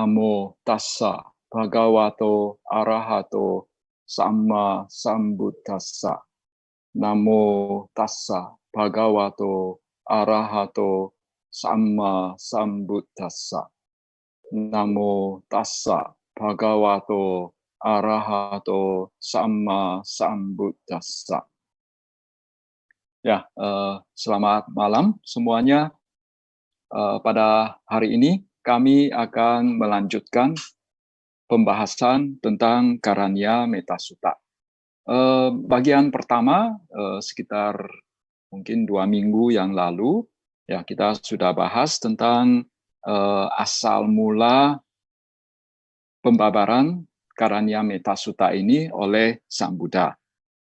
Namo tassa bhagavato arahato samma sambuddhassa. Namo tassa bhagavato arahato samma sambuddhassa. Namo tassa bhagavato arahato samma sambuddhassa. Ya, selamat malam semuanya. Pada hari ini kami akan melanjutkan pembahasan tentang Karanya Metta Sutta. Bagian pertama sekitar mungkin 2 minggu yang lalu ya kita sudah bahas tentang asal mula pembabaran Karanya Metta Sutta ini oleh Sang Buddha.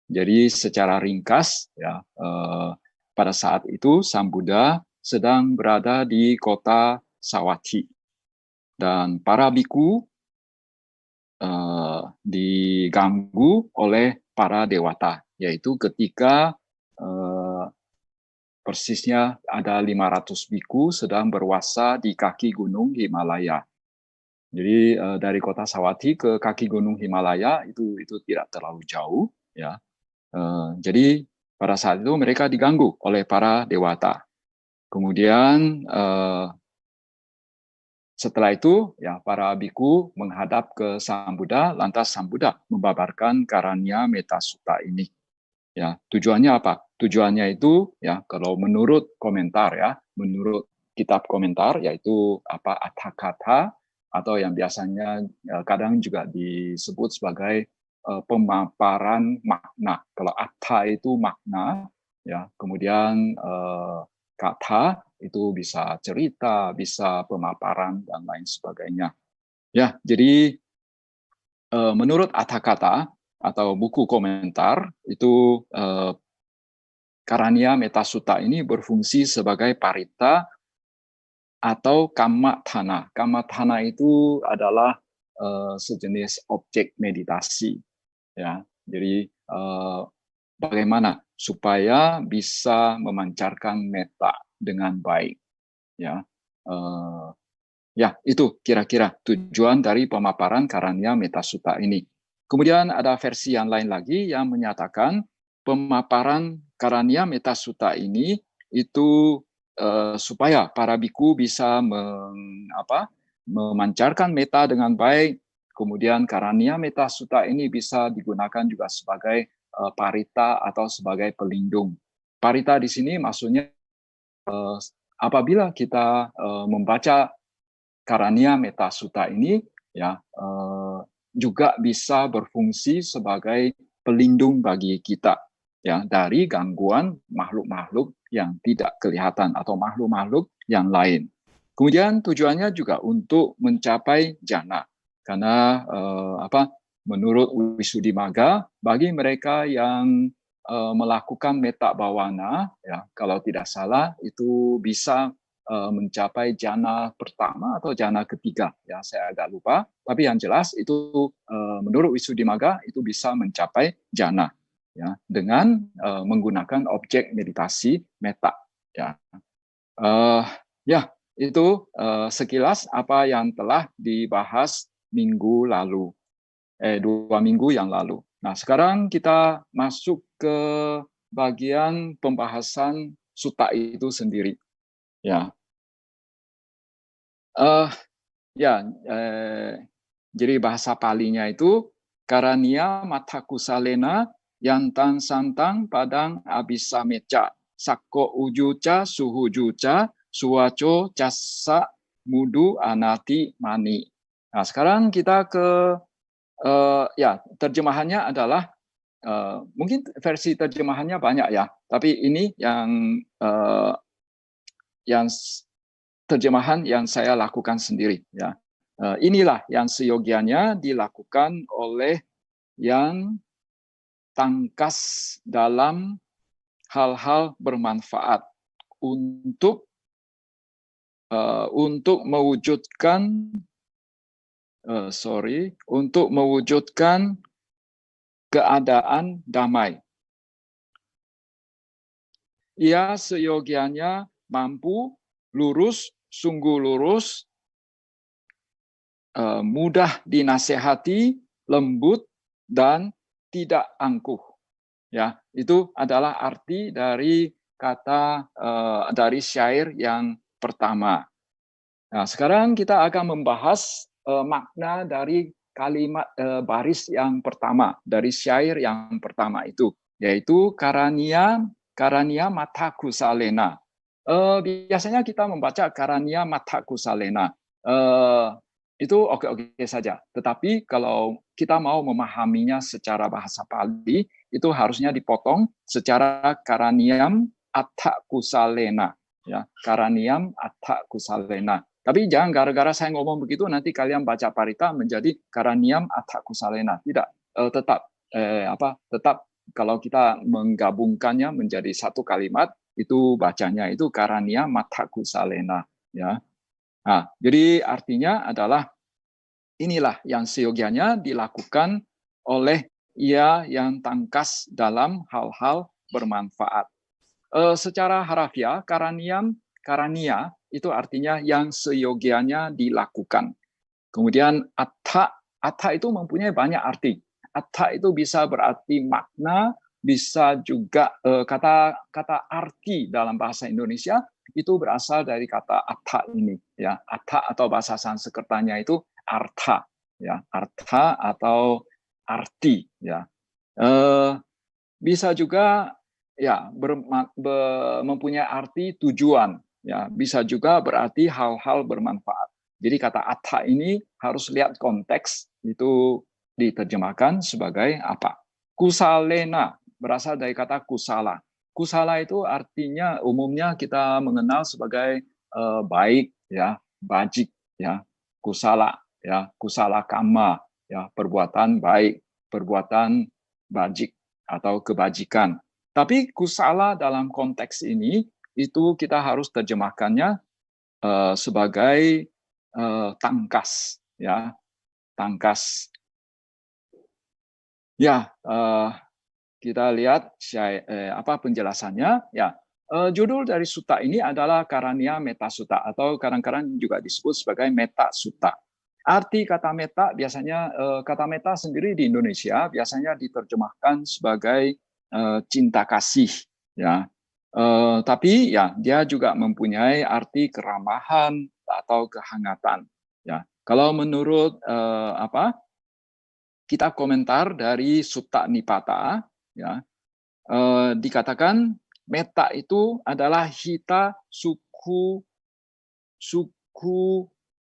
Jadi secara ringkas ya pada saat itu Sang Buddha sedang berada di kota Savatthi dan para biku diganggu oleh para dewata, yaitu ketika persisnya ada 500 biku sedang berwasa di kaki gunung Himalaya. Jadi dari kota Savatthi ke kaki gunung Himalaya itu tidak terlalu jauh ya. Jadi pada saat itu mereka diganggu oleh para dewata. Kemudian setelah itu ya para biku menghadap ke Sang Buddha, lantas Sang Buddha membabarkan Karanya Metta Sutta ini. Ya, tujuannya apa? Tujuannya itu ya kalau menurut komentar ya, menurut kitab komentar yaitu apa Atthakatha atau yang biasanya kadang juga disebut sebagai pemaparan makna. Kalau Atha itu makna ya, kemudian Katha itu bisa cerita, bisa pemaparan dan lain sebagainya. Ya, jadi menurut Atthakatha atau buku komentar itu Karanya Metta Sutta ini berfungsi sebagai parita atau kammathana. Kammathana itu adalah sejenis objek meditasi. Ya, jadi bagaimana supaya bisa memancarkan metta dengan baik. Ya, ya itu kira-kira tujuan dari pemaparan Karanya Metta Sutta ini. Kemudian ada versi yang lain lagi yang menyatakan pemaparan Karanya Metta Sutta ini itu supaya para biku bisa memancarkan metta dengan baik. Kemudian Karanya Metta Sutta ini bisa digunakan juga sebagai parita atau sebagai pelindung. Parita di sini maksudnya apabila kita membaca Karanya Metta Sutta ini ya juga bisa berfungsi sebagai pelindung bagi kita ya dari gangguan makhluk-makhluk yang tidak kelihatan atau makhluk-makhluk yang lain. Kemudian tujuannya juga untuk mencapai jana karena menurut Visuddhimagga bagi mereka yang melakukan metta bhavana ya kalau tidak salah itu bisa mencapai jana pertama atau jana ketiga ya saya agak lupa tapi yang jelas itu menurut Visuddhimagga itu bisa mencapai jana ya dengan menggunakan objek meditasi metta ya ya itu sekilas apa yang telah dibahas minggu lalu 2 minggu yang lalu. Nah sekarang kita masuk ke bagian pembahasan sutta itu sendiri ya. Jadi bahasa Palinya itu Karania Mathakusalena Yantan Santang Padang Abisameca Sakko Ujuca Suhujuca Suwaco Cassa Mudu Anati Mani. Nah sekarang kita ke terjemahannya adalah mungkin versi terjemahannya banyak ya, tapi ini yang terjemahan yang saya lakukan sendiri ya. Inilah yang seyogianya dilakukan oleh yang tangkas dalam hal-hal bermanfaat untuk mewujudkan keadaan damai. Ia seyogianya mampu lurus, sungguh lurus, mudah dinasehati, lembut, dan tidak angkuh. Ya, itu adalah arti dari kata dari syair yang pertama. Nah, sekarang kita akan membahas makna dari kalimat baris yang pertama dari syair yang pertama itu, yaitu karania mataku salena. Biasanya kita membaca karania mataku salena. Itu oke-oke saja. Tetapi kalau kita mau memahaminya secara bahasa Pali, itu harusnya dipotong secara karaniam atta kusalena. Ya, karaniam atta kusalena. Tapi jangan gara-gara saya ngomong begitu nanti kalian baca parita menjadi karaniam atta kusalena. Tidak, tetap kalau kita menggabungkannya menjadi satu kalimat itu bacanya itu karania mata kusalena, ya. Nah, jadi artinya adalah inilah yang seyogianya dilakukan oleh ia yang tangkas dalam hal-hal bermanfaat. Secara harafiah, karania itu artinya yang seyogianya dilakukan. Kemudian atta itu mempunyai banyak arti. Atta itu bisa berarti makna, bisa juga kata arti dalam bahasa Indonesia itu berasal dari kata atta ini, ya. Atta atau bahasa Sanskertanya itu artha, ya. Artha atau arti, ya. Bisa juga ya mempunyai arti tujuan, ya. Bisa juga berarti hal-hal bermanfaat. Jadi kata atta ini harus lihat konteks, itu diterjemahkan sebagai apa? Kusalena berasal dari kata kusala. Kusala itu artinya umumnya kita mengenal sebagai baik, ya, bajik, ya, kusala, ya, kusala kama, ya, perbuatan baik, perbuatan bajik atau kebajikan. Tapi kusala dalam konteks ini itu kita harus terjemahkannya sebagai tangkas, ya, tangkas. Ya, kita lihat penjelasannya. Ya, judul dari sutta ini adalah Karania Metta Sutta atau kadang-kadang juga disebut sebagai Metta Sutta. Arti kata metta biasanya kata metta sendiri di Indonesia biasanya diterjemahkan sebagai cinta kasih, ya. Tapi ya dia juga mempunyai arti keramahan atau kehangatan, ya. Kalau menurut kita komentar dari Sutta Nipata, ya, dikatakan metta itu adalah hita suku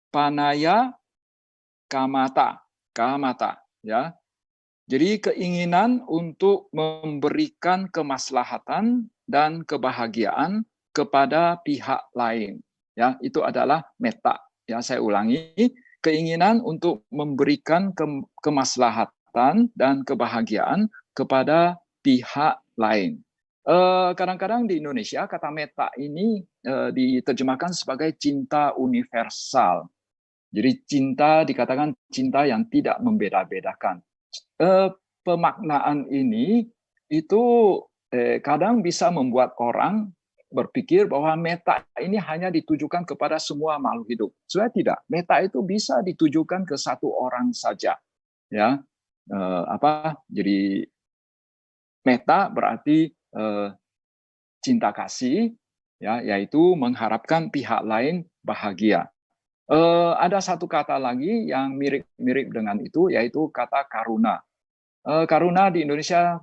panaya kamata, ya. Jadi keinginan untuk memberikan kemaslahatan dan kebahagiaan kepada pihak lain, ya, itu adalah metta. Ya, saya ulangi, keinginan untuk memberikan kemaslahatan dan kebahagiaan kepada pihak lain. Kadang-kadang di Indonesia kata metta ini diterjemahkan sebagai cinta universal. Jadi cinta dikatakan cinta yang tidak membeda-bedakan. Pemaknaan ini itu kadang bisa membuat orang berpikir bahwa metta ini hanya ditujukan kepada semua makhluk hidup. Sebenarnya tidak. Metta itu bisa ditujukan ke satu orang saja. Ya, Jadi metta berarti cinta kasih, ya, yaitu mengharapkan pihak lain bahagia. Ada satu kata lagi yang mirip-mirip dengan itu, yaitu kata karuna. Karuna di Indonesia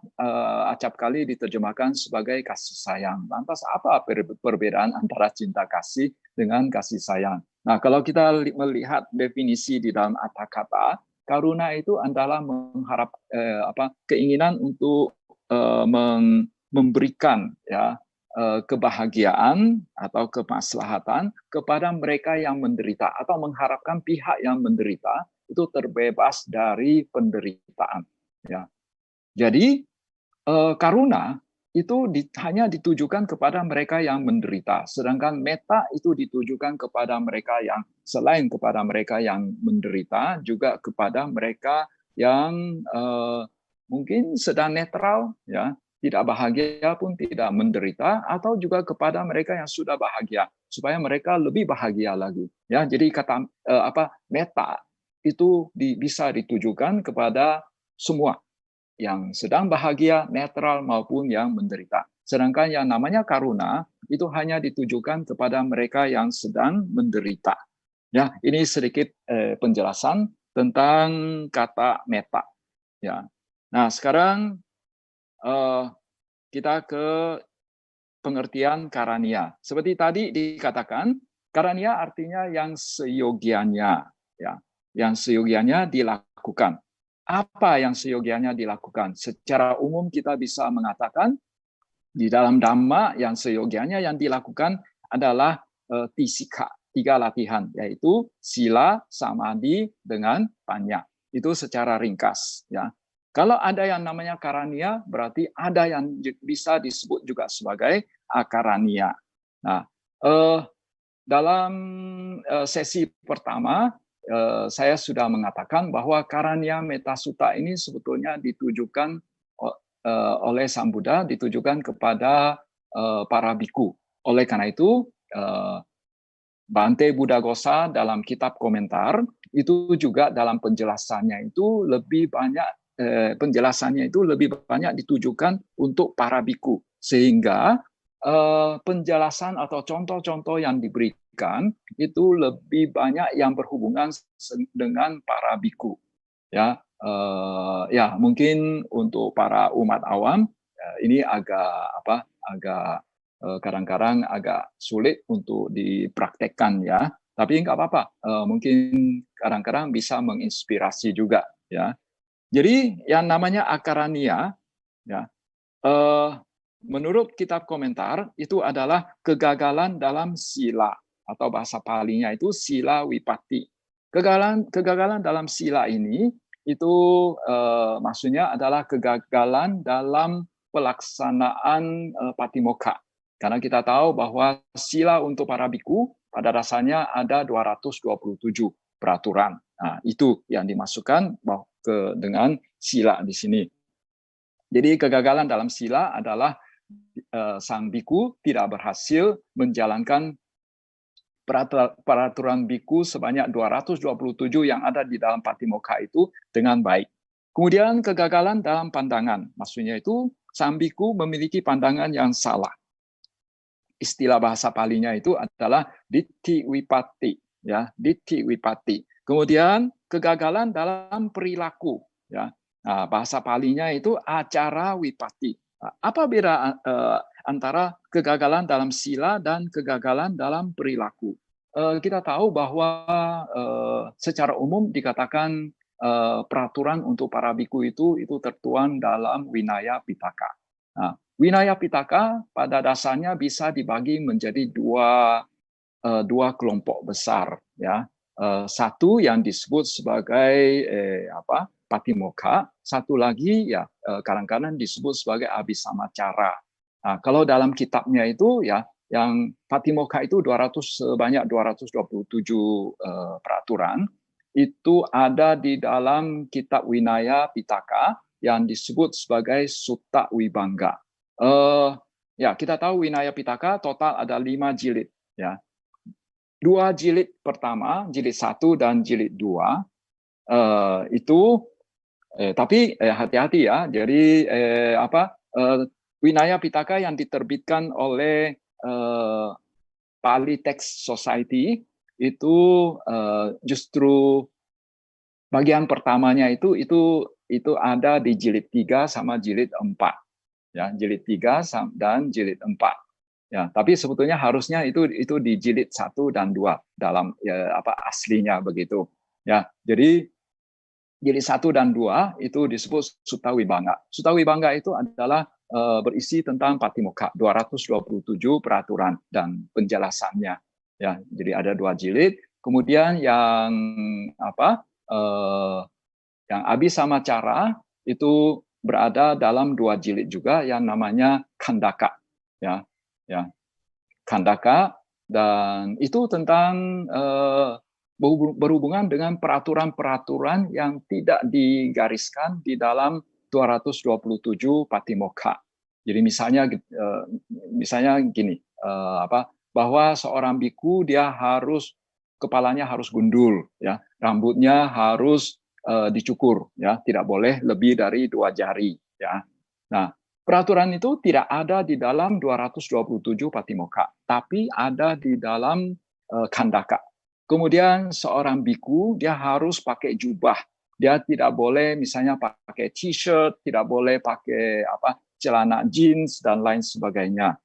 acap kali diterjemahkan sebagai kasih sayang. Lantas apa perbedaan antara cinta kasih dengan kasih sayang? Nah, kalau kita melihat definisi di dalam arti kata, karuna itu adalah keinginan untuk memberikan, ya, kebahagiaan atau kemaslahatan kepada mereka yang menderita atau mengharapkan pihak yang menderita itu terbebas dari penderitaan. Ya, jadi karuna itu hanya ditujukan kepada mereka yang menderita, sedangkan metta itu ditujukan kepada mereka yang selain kepada mereka yang menderita, juga kepada mereka yang mungkin sedang netral, ya, tidak bahagia pun tidak menderita, atau juga kepada mereka yang sudah bahagia supaya mereka lebih bahagia lagi. Ya, jadi kata metta itu bisa ditujukan kepada semua yang sedang bahagia, netral maupun yang menderita. Sedangkan yang namanya karuna itu hanya ditujukan kepada mereka yang sedang menderita. Ya, ini sedikit penjelasan tentang kata meta. Ya. Nah, sekarang kita ke pengertian karania. Seperti tadi dikatakan, karania artinya yang seyogianya, ya, yang seyogianya dilakukan. Apa yang seyogianya dilakukan? Secara umum kita bisa mengatakan di dalam Dhamma yang seyogianya yang dilakukan adalah tisika, 3 latihan, yaitu sila, samadhi, dengan panya. Itu secara ringkas. Ya. Kalau ada yang namanya karania, berarti ada yang bisa disebut juga sebagai akarania. Nah, dalam sesi pertama, saya sudah mengatakan bahwa karania metta sutta ini sebetulnya ditujukan oleh Sang Buddha, ditujukan kepada para biku. Oleh karena itu, Bante Buddhaghosa dalam kitab komentar itu juga dalam penjelasannya itu lebih banyak ditujukan untuk para biku, sehingga penjelasan atau contoh-contoh yang diberikan itu lebih banyak yang berhubungan dengan para biku. Ya, ya mungkin untuk para umat awam ini agak kadang-kadang agak sulit untuk dipraktekkan ya. Tapi nggak apa-apa, mungkin kadang-kadang bisa menginspirasi juga ya. Jadi yang namanya akarania ya, menurut kitab komentar itu adalah kegagalan dalam sila atau bahasa palinya itu sila wipatti. Kegagalan dalam sila ini itu maksudnya adalah kegagalan dalam pelaksanaan patimokkha. Karena kita tahu bahwa sila untuk para biku pada dasarnya ada 227 peraturan. Nah, itu yang dimasukkan dengan sila di sini. Jadi kegagalan dalam sila adalah sang biku tidak berhasil menjalankan peraturan biku sebanyak 227 yang ada di dalam patimokkha itu dengan baik. Kemudian kegagalan dalam pandangan, maksudnya itu sang biku memiliki pandangan yang salah. Istilah bahasa palinya itu adalah ditthi wipatti, ya, ditthi wipatti. Kemudian kegagalan dalam perilaku, ya. Nah, bahasa palinya itu acara wipatti. Apa beda antara kegagalan dalam sila dan kegagalan dalam perilaku? Kita tahu bahwa secara umum dikatakan peraturan untuk para biku itu tertuang dalam Vinaya Pitaka. Nah, Vinaya Pitaka pada dasarnya bisa dibagi menjadi dua kelompok besar, ya. Satu yang disebut sebagai patimokkha, satu lagi ya kadang-kadang disebut sebagai abhisamacara. Nah, kalau dalam kitabnya itu ya yang patimokkha itu sebanyak 227 peraturan itu ada di dalam kitab Vinaya Pitaka yang disebut sebagai Sutta Vibhanga. Ya, kita tahu Vinaya Pitaka total ada 5 jilid. Ya. 2 jilid pertama, jilid 1 dan jilid 2, itu tapi hati-hati ya. Jadi Vinaya Pitaka yang diterbitkan oleh Pali Text Society itu justru bagian pertamanya itu ada di jilid 3 sama jilid 4. Ya, jilid 3 dan jilid 4. Ya, tapi sebetulnya harusnya itu di jilid 1 dan 2 dalam aslinya begitu. Ya, jadi jilid 1 dan 2 itu disebut Sutta Vibhanga. Sutta Vibhanga itu adalah berisi tentang patimokkha, 227 peraturan dan penjelasannya. Ya, jadi ada 2 jilid. Kemudian yang yang abhisamacara itu berada dalam 2 jilid juga yang namanya Khandaka. Ya, ya. Khandaka, dan itu tentang berhubungan dengan peraturan-peraturan yang tidak digariskan di dalam 227 patimokkha. Jadi misalnya gini, bahwa seorang biku dia harus kepalanya harus gundul, ya, rambutnya harus dicukur, ya, tidak boleh lebih dari 2 jari, ya. Nah, peraturan itu tidak ada di dalam 227 Patimokkha, tapi ada di dalam Khandaka. Kemudian seorang biku dia harus pakai jubah. Dia tidak boleh misalnya pakai t-shirt, tidak boleh pakai celana jeans dan lain sebagainya.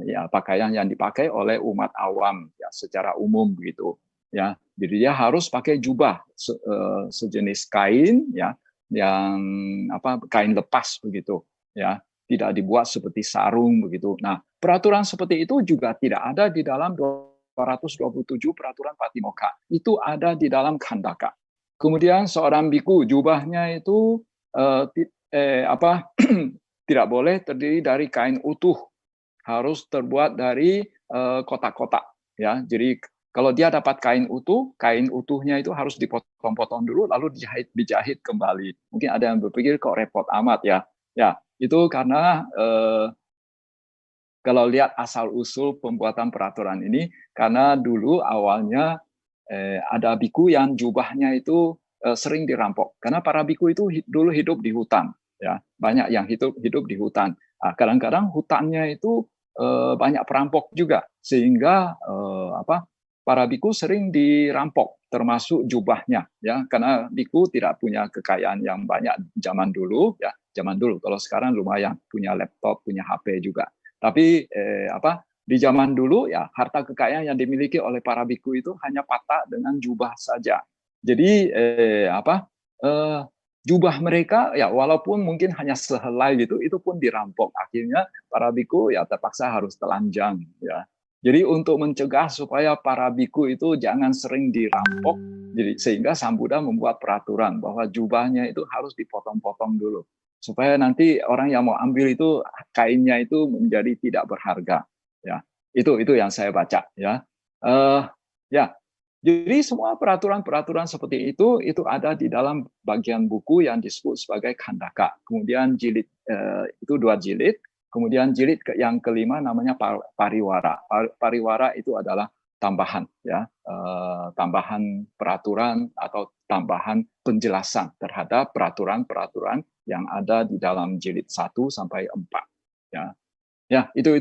Ya, pakaian yang dipakai oleh umat awam ya secara umum begitu. Ya, jadi dia harus pakai jubah sejenis kain ya yang kain lepas begitu ya, tidak dibuat seperti sarung begitu. Nah, peraturan seperti itu juga tidak ada di dalam 227 peraturan Patimokkha. Itu ada di dalam Khandaka. Kemudian seorang biku jubahnya itu tidak boleh terdiri dari kain utuh, harus terbuat dari kotak-kotak ya. Jadi kalau dia dapat kain utuhnya itu harus dipotong-potong dulu lalu dijahit kembali. Mungkin ada yang berpikir kok repot amat ya. Ya, itu karena kalau lihat asal-usul pembuatan peraturan ini, karena dulu awalnya ada biku yang jubahnya itu sering dirampok. Karena para biku itu dulu hidup di hutan, ya banyak yang hidup di hutan. Kadang-kadang hutannya itu banyak perampok juga, sehingga para biku sering dirampok, termasuk jubahnya, ya karena biku tidak punya kekayaan yang banyak zaman dulu, ya zaman dulu. Kalau sekarang lumayan punya laptop, punya HP juga. Tapi di zaman dulu ya harta kekayaan yang dimiliki oleh para biku itu hanya patah dengan jubah saja. Jadi jubah mereka ya walaupun mungkin hanya sehelai gitu, itu pun dirampok. Akhirnya para biku ya terpaksa harus telanjang ya. Jadi untuk mencegah supaya para biku itu jangan sering dirampok, jadi sehingga Sang Buddha membuat peraturan bahwa jubahnya itu harus dipotong-potong dulu supaya nanti orang yang mau ambil itu kainnya itu menjadi tidak berharga ya. Itu yang saya baca ya. Ya, jadi semua peraturan-peraturan seperti itu ada di dalam bagian buku yang disebut sebagai Khandaka. Kemudian jilid itu 2 jilid. Kemudian jilid yang kelima namanya Pariwara. Pariwara itu adalah tambahan ya, tambahan peraturan atau tambahan penjelasan terhadap peraturan-peraturan yang ada di dalam jilid 1 sampai 4 ya. Ya, itu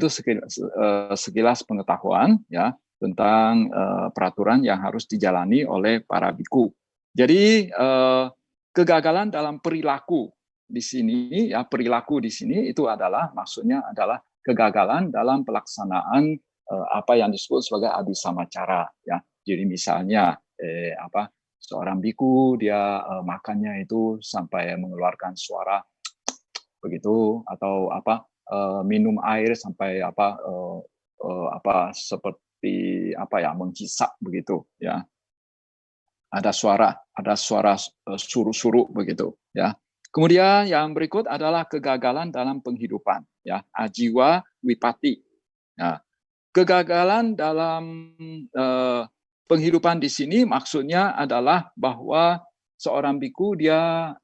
sekilas pengetahuan ya tentang peraturan yang harus dijalani oleh para biku. Jadi kegagalan dalam perilaku di sini ya, perilaku di sini itu adalah maksudnya adalah kegagalan dalam pelaksanaan apa yang disebut sebagai abhisamacara ya. Jadi misalnya seorang biku dia makannya itu sampai mengeluarkan suara begitu, atau minum air sampai seperti menghisap begitu ya, ada suara suru-suru begitu ya. Kemudian yang berikut adalah kegagalan dalam penghidupan ya, ajiwa wipati. Nah, kegagalan dalam penghidupan di sini maksudnya adalah bahwa seorang biku dia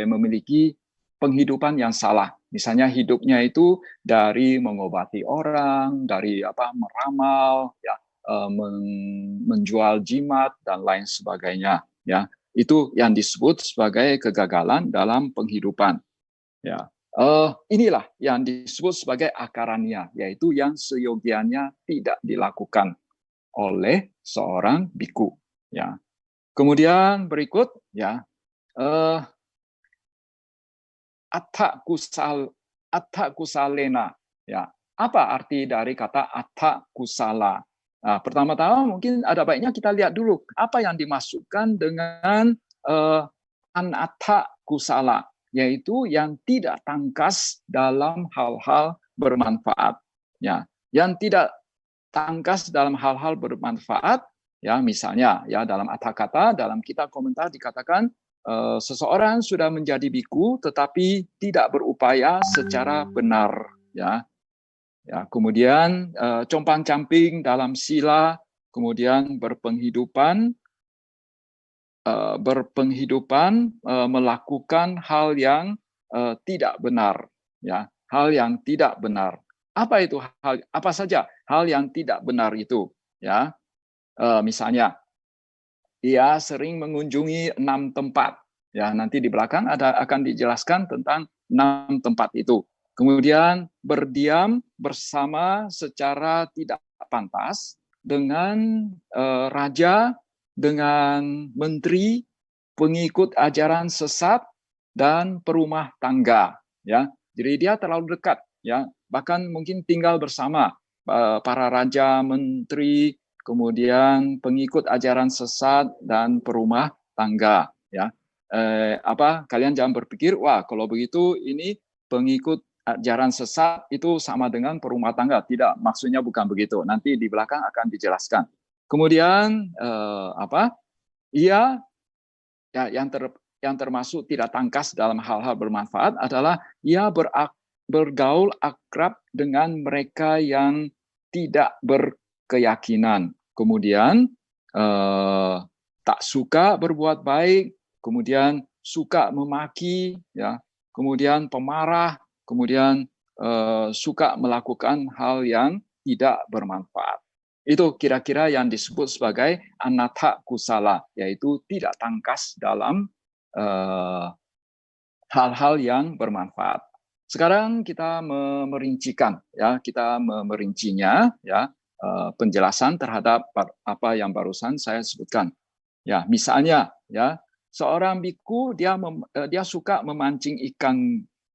memiliki penghidupan yang salah. Misalnya hidupnya itu dari mengobati orang, dari meramal, ya, menjual jimat dan lain sebagainya. Ya, itu yang disebut sebagai kegagalan dalam penghidupan. Ya, inilah yang disebut sebagai akarania, yaitu yang seyogianya tidak dilakukan oleh seorang biku. Ya, kemudian berikut ya. Atta kusalena. Ya, apa arti dari kata atta kusala? Nah, pertama-tama mungkin ada baiknya kita lihat dulu apa yang dimasukkan dengan anatta kusala, yaitu yang tidak tangkas dalam hal-hal bermanfaat. Ya, yang tidak tangkas dalam hal-hal bermanfaat, ya misalnya ya dalam Atthakatha, dalam kitab komentar dikatakan seseorang sudah menjadi biku tetapi tidak berupaya secara benar ya. Ya, kemudian compang-camping dalam sila, kemudian berpenghidupan melakukan hal yang tidak benar ya, hal yang tidak benar. Apa itu apa saja hal yang tidak benar itu ya? Misalnya Ia sering mengunjungi 6 tempat. Ya, nanti di belakang akan dijelaskan tentang 6 tempat itu. Kemudian berdiam bersama secara tidak pantas dengan raja, dengan menteri, pengikut ajaran sesat, dan perumah tangga. Ya, jadi dia terlalu dekat. Ya, bahkan mungkin tinggal bersama para raja, menteri, kemudian pengikut ajaran sesat dan perumah tangga. Ya, kalian jangan berpikir, wah kalau begitu ini pengikut ajaran sesat itu sama dengan perumah tangga. Tidak, maksudnya bukan begitu. Nanti di belakang akan dijelaskan. Kemudian ia ya yang termasuk tidak tangkas dalam hal-hal bermanfaat adalah ia bergaul akrab dengan mereka yang tidak berkeyakinan. Kemudian tak suka berbuat baik, kemudian suka memaki, ya, kemudian pemarah, kemudian suka melakukan hal yang tidak bermanfaat. Itu kira-kira yang disebut sebagai anatta kusala, yaitu tidak tangkas dalam hal-hal yang bermanfaat. Sekarang kita merincikan, ya, kita merincinya, ya, penjelasan terhadap apa yang barusan saya sebutkan. Ya, misalnya, ya, seorang biku dia suka memancing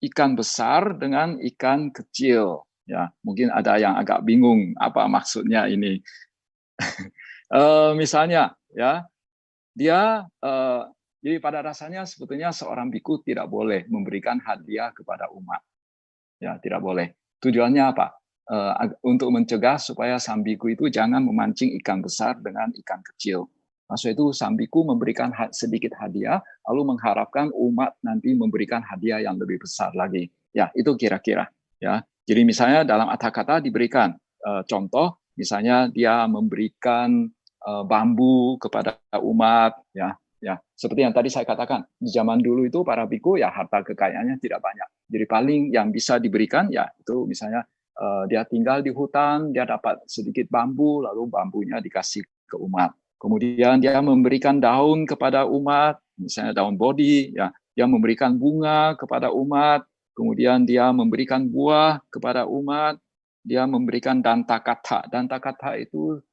ikan besar dengan ikan kecil. Ya, mungkin ada yang agak bingung apa maksudnya ini. Misalnya, ya, dia jadi pada dasarnya sebetulnya seorang biku tidak boleh memberikan hadiah kepada umat. Ya, tidak boleh. Tujuannya apa? Untuk mencegah supaya sang biku itu jangan memancing ikan besar dengan ikan kecil. Maksud itu sang biku memberikan sedikit hadiah, lalu mengharapkan umat nanti memberikan hadiah yang lebih besar lagi. Ya, itu kira-kira. Ya, jadi misalnya dalam kata-kata diberikan contoh, misalnya dia memberikan bambu kepada umat, ya, ya, seperti yang tadi saya katakan, di zaman dulu itu para biku ya harta kekayaannya tidak banyak. Jadi paling yang bisa diberikan ya itu misalnya dia tinggal di hutan, dia dapat sedikit bambu, lalu bambunya dikasih ke umat. Kemudian dia memberikan daun kepada umat, misalnya daun bodi, ya, dia memberikan bunga kepada umat, kemudian dia memberikan buah kepada umat, dia memberikan dantakatha. Dantakatha itu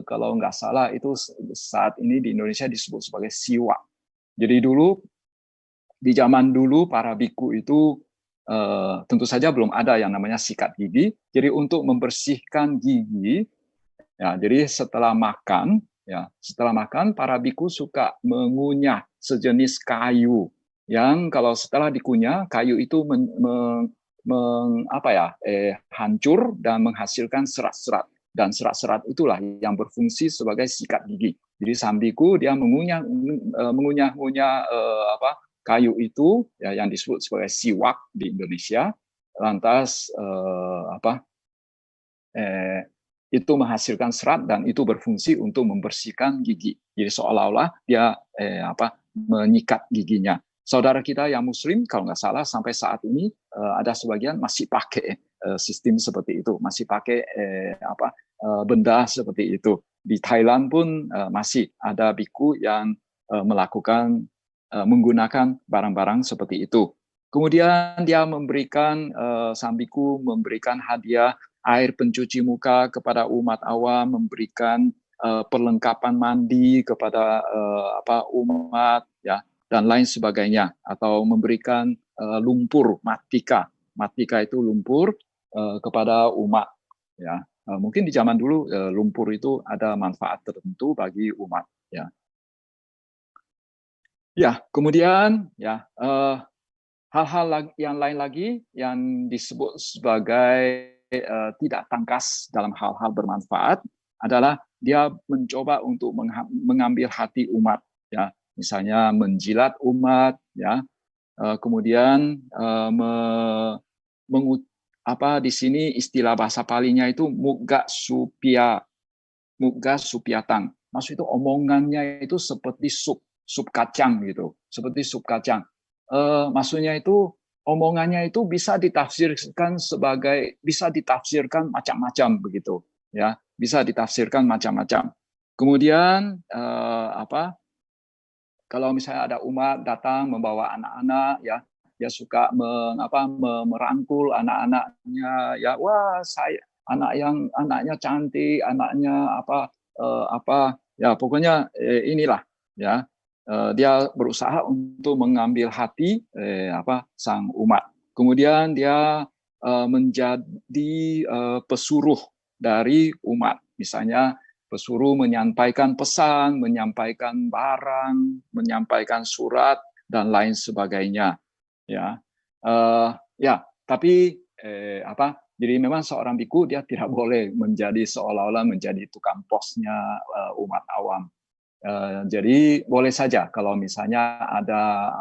kalau nggak salah itu saat ini di Indonesia disebut sebagai siwak. Jadi dulu di zaman dulu para biku itu tentu saja belum ada yang namanya sikat gigi. Jadi untuk membersihkan gigi, ya, jadi setelah makan para biku suka mengunyah sejenis kayu yang kalau setelah dikunyah kayu itu hancur dan menghasilkan serat-serat. Dan serat-serat itulah yang berfungsi sebagai sikat gigi. Jadi sambiku dia mengunyah kayu itu, ya, yang disebut sebagai siwak di Indonesia. Lantas itu menghasilkan serat dan itu berfungsi untuk membersihkan gigi. Jadi seolah-olah dia menyikat giginya. Saudara kita yang Muslim, kalau nggak salah sampai saat ini ada sebagian masih pakai sistem seperti itu, masih pakai benda seperti itu. Di Thailand pun masih ada biku yang menggunakan barang-barang seperti itu. Kemudian dia memberikan sang biku memberikan hadiah air pencuci muka kepada umat awam, memberikan perlengkapan mandi kepada umat, ya, dan lain sebagainya, atau memberikan lumpur matika. Matika itu lumpur kepada umat, ya. Mungkin di zaman dulu lumpur itu ada manfaat tertentu bagi umat, ya. Ya, kemudian ya hal-hal yang lain lagi yang disebut sebagai tidak tangkas dalam hal-hal bermanfaat adalah dia mencoba untuk mengambil hati umat, ya, misalnya menjilat umat, ya, kemudian di sini istilah bahasa Palinya itu mugga supiatang. Maksud itu omongannya itu seperti sup kacang gitu, seperti sup kacang. Maksudnya itu omongannya itu bisa ditafsirkan macam-macam begitu, ya, bisa ditafsirkan macam-macam. Kemudian kalau misalnya ada umat datang membawa anak-anak, ya, dia suka merangkul anak-anaknya, ya, wah saya anaknya cantik, anaknya ya pokoknya inilah, ya, dia berusaha untuk mengambil hati sang umat. Kemudian dia menjadi pesuruh dari umat, misalnya pesuruh menyampaikan pesan, menyampaikan barang, menyampaikan surat dan lain sebagainya. Ya, ya. Tapi Jadi memang seorang biku dia tidak boleh menjadi seolah-olah menjadi tukang posnya umat awam. Jadi boleh saja kalau misalnya ada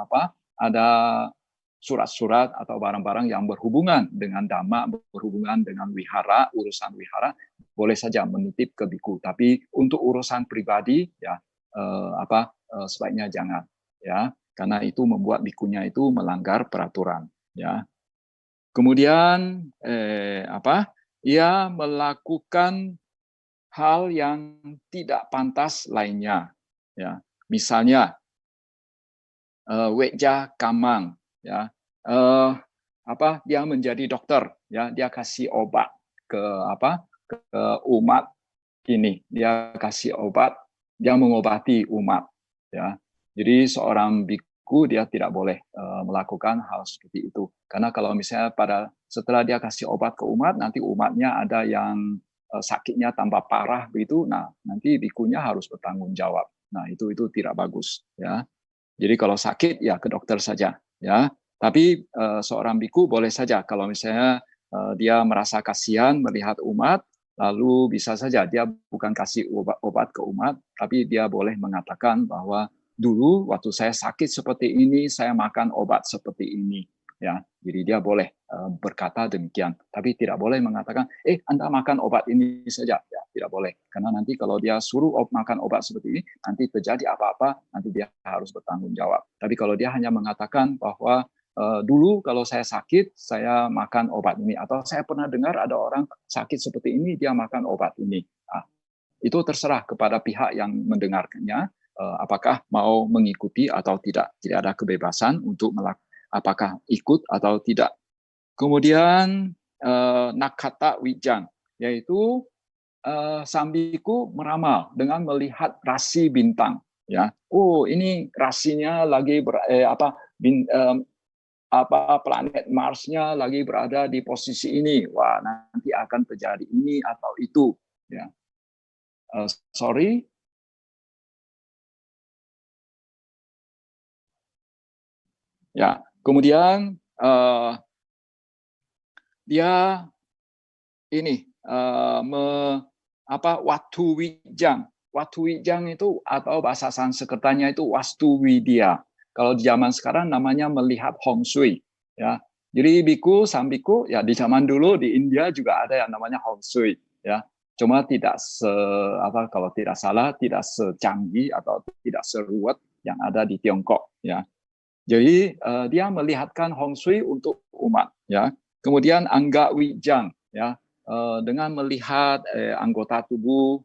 surat-surat atau barang-barang yang berhubungan dengan dhamma, berhubungan dengan wihara, urusan wihara, boleh saja menitip ke biku. Tapi untuk urusan pribadi, ya sebaiknya jangan, ya, karena itu membuat bikunya itu melanggar peraturan, ya. Kemudian ia melakukan hal yang tidak pantas lainnya, ya. Misalnya Weja Kamang, ya, dia menjadi dokter, ya, dia kasih obat ke umat ini, dia kasih obat, dia mengobati umat, ya. Jadi seorang biku dia tidak boleh melakukan hal seperti itu, karena kalau misalnya setelah dia kasih obat ke umat, nanti umatnya ada yang sakitnya tambah parah begitu, nah nanti bikunya harus bertanggung jawab. Nah itu tidak bagus, ya. Jadi kalau sakit ya ke dokter saja, ya. Tapi seorang biku boleh saja kalau misalnya dia merasa kasihan melihat umat, lalu bisa saja dia bukan kasih obat ke umat, tapi dia boleh mengatakan bahwa dulu waktu saya sakit seperti ini, saya makan obat seperti ini, ya. Jadi dia boleh berkata demikian, tapi tidak boleh mengatakan, Anda makan obat ini saja, ya, tidak boleh. Karena nanti kalau dia suruh makan obat seperti ini, nanti terjadi apa-apa, nanti dia harus bertanggung jawab. Tapi kalau dia hanya mengatakan bahwa dulu kalau saya sakit, saya makan obat ini, atau saya pernah dengar ada orang sakit seperti ini, dia makan obat ini. Nah, itu terserah kepada pihak yang mendengarkannya, apakah mau mengikuti atau tidak. Tidak ada kebebasan untuk apakah ikut atau tidak. Kemudian nakata wijang, yaitu sang biku meramal dengan melihat rasi bintang. Ya, ini rasinya lagi planet Marsnya lagi berada di posisi ini. Wah, nanti akan terjadi ini atau itu. Ya, sorry. Ya, kemudian dia ini Watu Wijang. Watu Wijang itu atau bahasa Sanskertanya itu Wastu Widya. Kalau di zaman sekarang namanya melihat Hong Shui, ya. Jadi sang biku ya di zaman dulu di India juga ada yang namanya Hong Shui, ya. Cuma tidak kalau tidak salah tidak secanggih atau tidak seruwet yang ada di Tiongkok, ya. Jadi dia melihatkan Hong Shui untuk umat, ya. Kemudian Angga Wijang, ya, dengan melihat anggota tubuh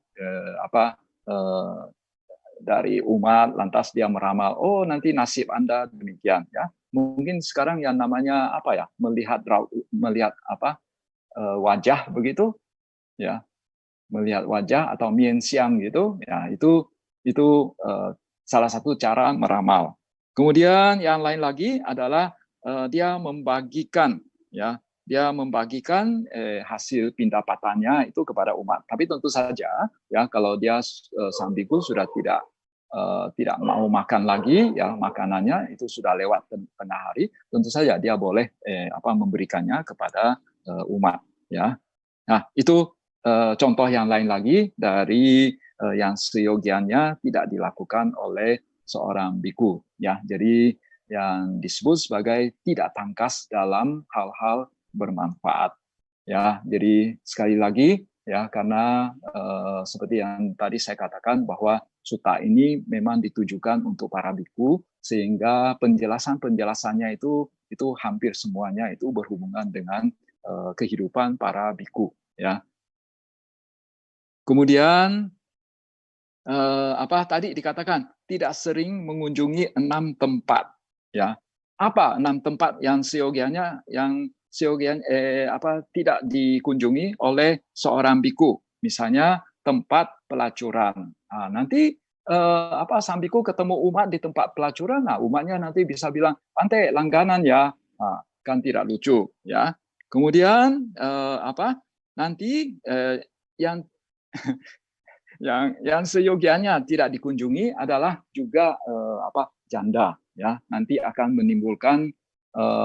dari umat, lantas dia meramal, nanti nasib Anda demikian, ya. Mungkin sekarang yang namanya melihat wajah begitu, ya, melihat wajah atau mienxiang gitu, ya, itu salah satu cara meramal. Kemudian yang lain lagi adalah dia membagikan, ya, hasil pindapatannya itu kepada umat. Tapi tentu saja, ya, kalau dia sang biku sudah tidak mau makan lagi, ya, makanannya itu sudah lewat tengah hari, tentu saja dia boleh memberikannya kepada umat, ya. Nah, itu contoh yang lain lagi dari yang seyogianya tidak dilakukan oleh seorang biku, ya. Jadi yang disebut sebagai tidak tangkas dalam hal-hal bermanfaat, ya. Jadi sekali lagi, ya, karena seperti yang tadi saya katakan bahwa sutta ini memang ditujukan untuk para biku, sehingga penjelasannya itu hampir semuanya itu berhubungan dengan kehidupan para biku, ya. Kemudian tadi dikatakan tidak sering mengunjungi 6 tempat, ya. Apa 6 tempat yang seyogianya tidak dikunjungi oleh seorang biku? Misalnya tempat pelacuran. Nah, nanti sang biku ketemu umat di tempat pelacuran, nah umatnya nanti bisa bilang, "Pantai langganan ya." Nah, kan tidak lucu, ya. Kemudian nanti yang yang seyogianya tidak dikunjungi adalah juga janda, ya, nanti akan menimbulkan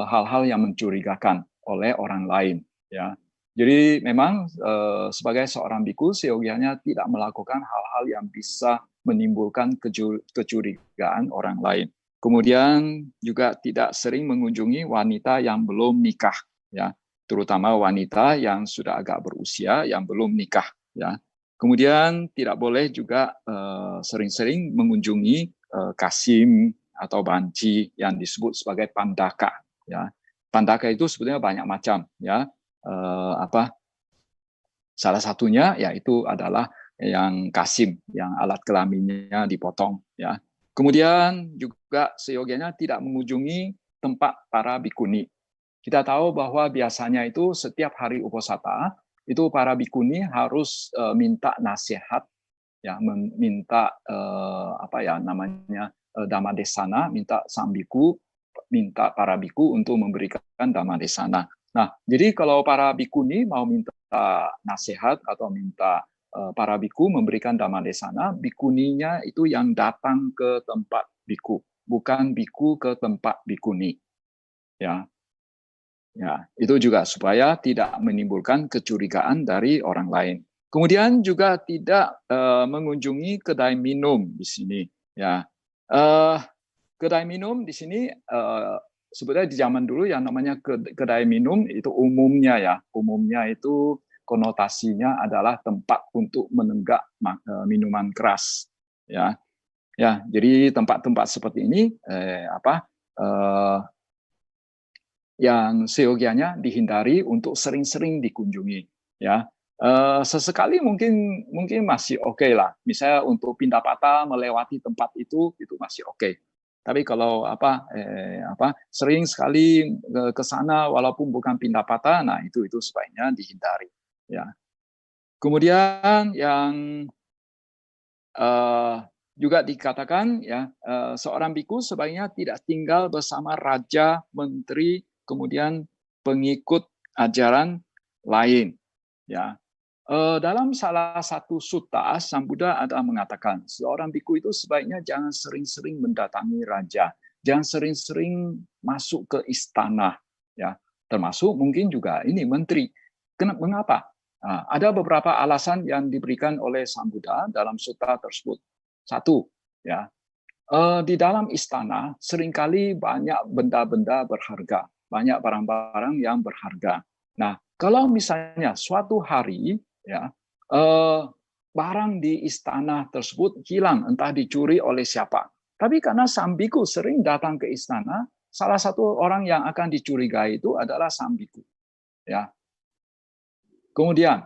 hal-hal yang mencurigakan oleh orang lain, ya. Jadi memang sebagai seorang biku seyogianya tidak melakukan hal-hal yang bisa menimbulkan kecurigaan orang lain. Kemudian juga tidak sering mengunjungi wanita yang belum nikah, ya, terutama wanita yang sudah agak berusia yang belum nikah, ya. Kemudian tidak boleh juga sering-sering mengunjungi kasim atau banci yang disebut sebagai pandaka. Ya, pandaka itu sebetulnya banyak macam. Ya, salah satunya yaitu adalah yang kasim, yang alat kelaminnya dipotong. Ya, kemudian juga seyogianya tidak mengunjungi tempat para bikuni. Kita tahu bahwa biasanya itu setiap hari uposatha itu para bikuni harus minta nasihat, ya, meminta dhamma desana, minta sang biku, minta para biku untuk memberikan dhamma desana. Nah, jadi kalau para bikuni mau minta nasihat atau minta para biku memberikan dhamma desana, bikuninya itu yang datang ke tempat biku, bukan biku ke tempat bikuni. Ya, ya, itu juga supaya tidak menimbulkan kecurigaan dari orang lain. Kemudian juga tidak mengunjungi kedai minum di sini. Ya, kedai minum di sini sebetulnya di zaman dulu yang namanya kedai minum itu umumnya itu konotasinya adalah tempat untuk menenggak minuman keras. Ya, ya, jadi tempat-tempat seperti ini yang seyogianya dihindari untuk sering-sering dikunjungi, ya. Sesekali mungkin masih oke lah, misalnya untuk pindah patah melewati tempat itu masih oke. Tapi kalau sering sekali ke sana walaupun bukan pindah patah, nah itu sebaiknya dihindari, ya. Kemudian yang juga dikatakan, ya, seorang biku sebaiknya tidak tinggal bersama raja, menteri, kemudian pengikut ajaran lain, ya. Dalam salah satu sutta, Sang Buddha ada mengatakan seorang biku itu sebaiknya jangan sering-sering mendatangi raja, jangan sering-sering masuk ke istana, ya, termasuk mungkin juga ini menteri. Mengapa? Nah, ada beberapa alasan yang diberikan oleh Sang Buddha dalam sutta tersebut. Satu, ya, di dalam istana seringkali banyak benda-benda berharga, banyak barang-barang yang berharga. Nah, kalau misalnya suatu hari, ya, barang di istana tersebut hilang, entah dicuri oleh siapa. Tapi karena sang biku sering datang ke istana, salah satu orang yang akan dicurigai itu adalah sang biku. Ya. Kemudian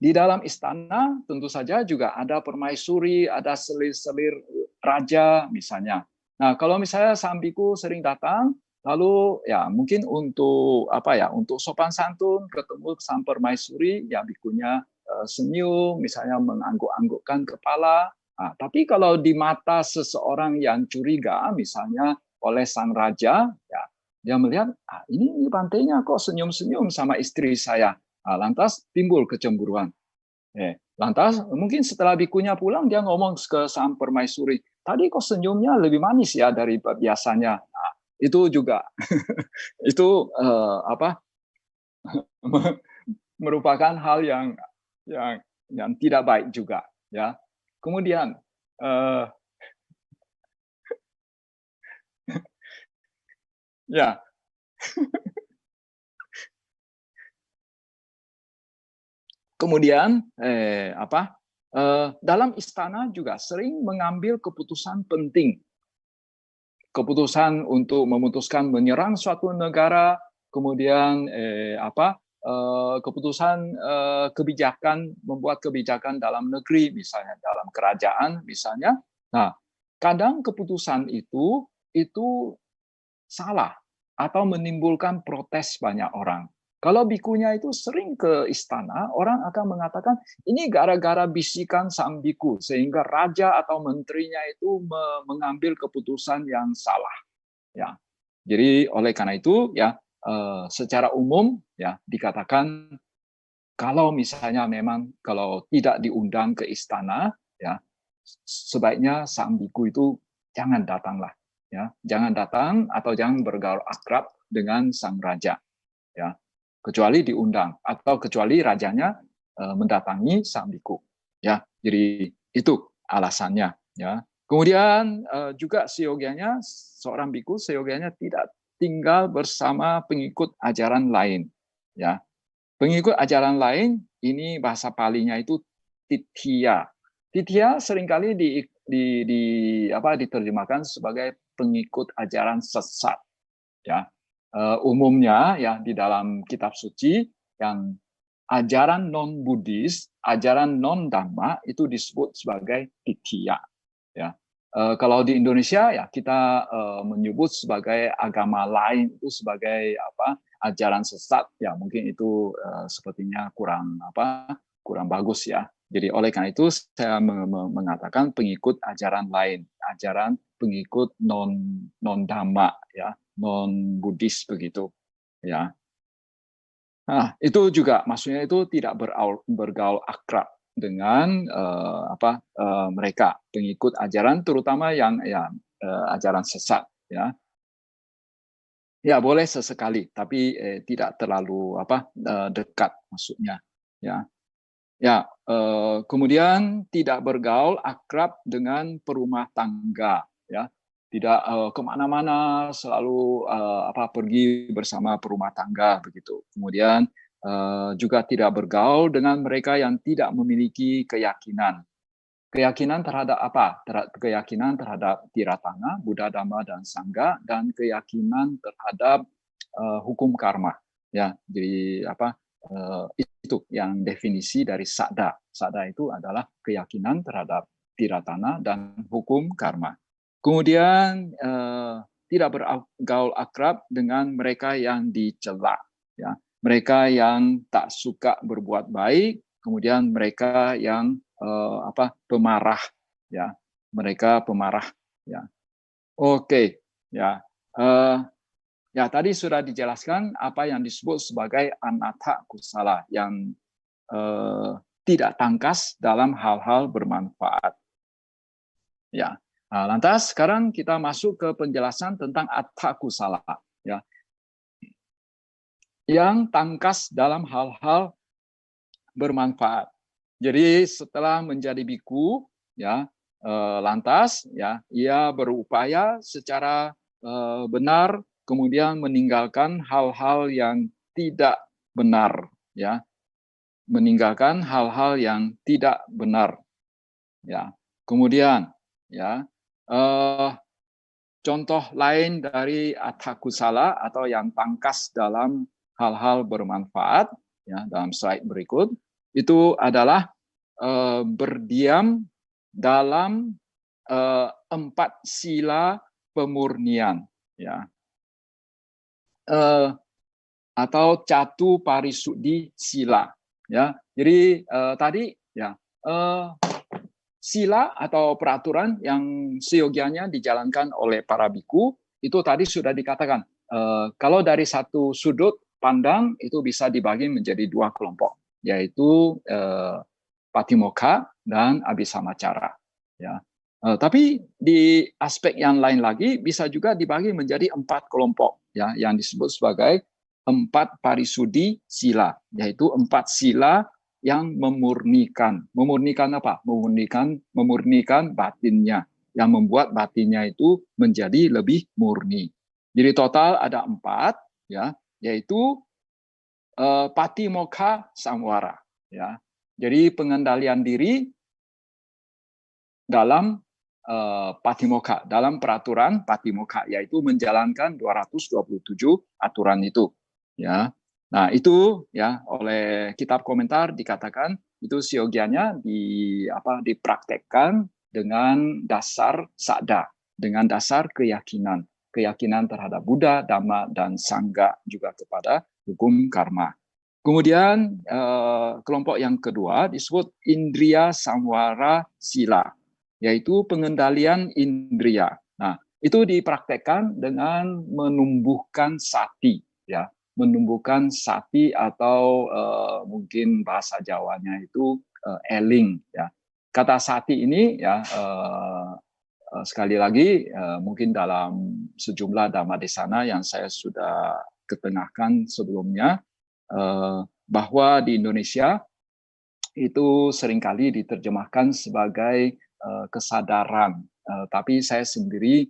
di dalam istana tentu saja juga ada permaisuri, ada selir-selir raja misalnya. Nah, kalau misalnya sang biku sering datang, lalu ya mungkin untuk untuk sopan santun ketemu sang permaisuri, ya bikunya senyum, misalnya mengangguk-anggukkan kepala. Nah, tapi kalau di mata seseorang yang curiga, misalnya oleh sang raja, ya dia melihat, ini bantainya kok senyum-senyum sama istri saya. Lantas timbul kecemburuan. Lantas mungkin setelah bikunya pulang dia ngomong ke sang permaisuri, tadi kok senyumnya lebih manis ya dari biasanya. Nah, itu juga itu merupakan hal yang tidak baik juga, ya. Kemudian ya. Kemudian dalam istana juga sering mengambil keputusan penting. Keputusan untuk memutuskan menyerang suatu negara, kemudian keputusan kebijakan, membuat kebijakan dalam negeri, misalnya dalam kerajaan, misalnya. Nah, kadang keputusan itu salah atau menimbulkan protes banyak orang. Kalau bikunya itu sering ke istana, orang akan mengatakan ini gara-gara bisikan sang biku, sehingga raja atau menterinya itu mengambil keputusan yang salah. Ya, jadi oleh karena itu ya secara umum ya dikatakan kalau misalnya memang kalau tidak diundang ke istana ya sebaiknya sang biku itu jangan datanglah ya, jangan datang atau jangan bergaul akrab dengan sang raja ya, kecuali diundang atau kecuali rajanya mendatangi sang biku ya. Jadi itu alasannya ya. Kemudian juga seyogianya seorang biku seyogianya tidak tinggal bersama pengikut ajaran lain ya. Pengikut ajaran lain ini bahasa Palinya itu titya. Titya seringkali diterjemahkan sebagai pengikut ajaran sesat ya. Umumnya ya di dalam kitab suci yang ajaran non Buddhis, ajaran non Dhamma itu disebut sebagai titya ya. Kalau di Indonesia ya kita menyebut sebagai agama lain itu sebagai ajaran sesat ya, mungkin itu sepertinya kurang bagus ya. Jadi oleh karena itu saya mengatakan pengikut ajaran lain, ajaran pengikut non Dhamma ya, non Buddhis begitu ya. Nah, itu juga maksudnya itu tidak bergaul akrab dengan mereka pengikut ajaran terutama yang ajaran sesat ya. Ya boleh sesekali tapi tidak terlalu dekat maksudnya ya. Ya, kemudian tidak bergaul akrab dengan perumah tangga ya. Tidak kemana-mana selalu pergi bersama perumah tangga begitu. Kemudian juga tidak bergaul dengan mereka yang tidak memiliki keyakinan. Keyakinan terhadap apa? Keyakinan terhadap Tiratana, Buddha, Dhamma, dan Sangha, dan keyakinan terhadap hukum karma. Ya, jadi itu yang definisi dari sadda. Sadda itu adalah keyakinan terhadap Tiratana dan hukum karma. Kemudian tidak bergaul akrab dengan mereka yang dicela, ya, mereka yang tak suka berbuat baik, kemudian mereka yang pemarah ya, mereka pemarah ya. Oke ya, ya tadi sudah dijelaskan apa yang disebut sebagai anatta kusala yang tidak tangkas dalam hal-hal bermanfaat ya. Nah, lantas sekarang kita masuk ke penjelasan tentang atta kusala ya, yang tangkas dalam hal-hal bermanfaat. Jadi setelah menjadi biku, ya, lantas, ya, ia berupaya secara benar, kemudian meninggalkan hal-hal yang tidak benar, ya, meninggalkan hal-hal yang tidak benar, ya. Kemudian, ya, contoh lain dari atta kusala atau yang tangkas dalam hal-hal bermanfaat, ya, dalam slide berikut. Itu adalah berdiam dalam 4 sila pemurnian ya, atau catu parisudi sila ya. Jadi tadi ya sila atau peraturan yang seyogianya dijalankan oleh para biku itu tadi sudah dikatakan kalau dari satu sudut pandang itu bisa dibagi menjadi 2 kelompok, yaitu Patimokkha dan Abhisamacara. Ya. Tapi di aspek yang lain lagi bisa juga dibagi menjadi 4 kelompok, ya, yang disebut sebagai 4 parisudi sila, yaitu 4 sila yang memurnikan. Memurnikan apa? Memurnikan batinnya, yang membuat batinnya itu menjadi lebih murni. Jadi total ada 4, ya, yaitu Patimokkha samvara, ya. Jadi pengendalian diri dalam Patimokkha, dalam peraturan Patimokkha, yaitu menjalankan 227 aturan itu, ya. Nah, itu ya oleh kitab komentar dikatakan itu siogianya dipraktekkan dengan dasar sadda, dengan dasar keyakinan, keyakinan terhadap Buddha, Dhamma, dan Sangha, juga kepada hukum karma. Kemudian kelompok yang kedua disebut indriya samwara sila, yaitu pengendalian indriya. Nah, itu dipraktekkan dengan menumbuhkan sati, ya, menumbuhkan sati atau mungkin bahasa Jawanya itu eling, ya. Kata sati ini ya sekali lagi mungkin dalam sejumlah dhammadesana yang saya sudah ketengahkan sebelumnya, bahwa di Indonesia itu seringkali diterjemahkan sebagai kesadaran, tapi saya sendiri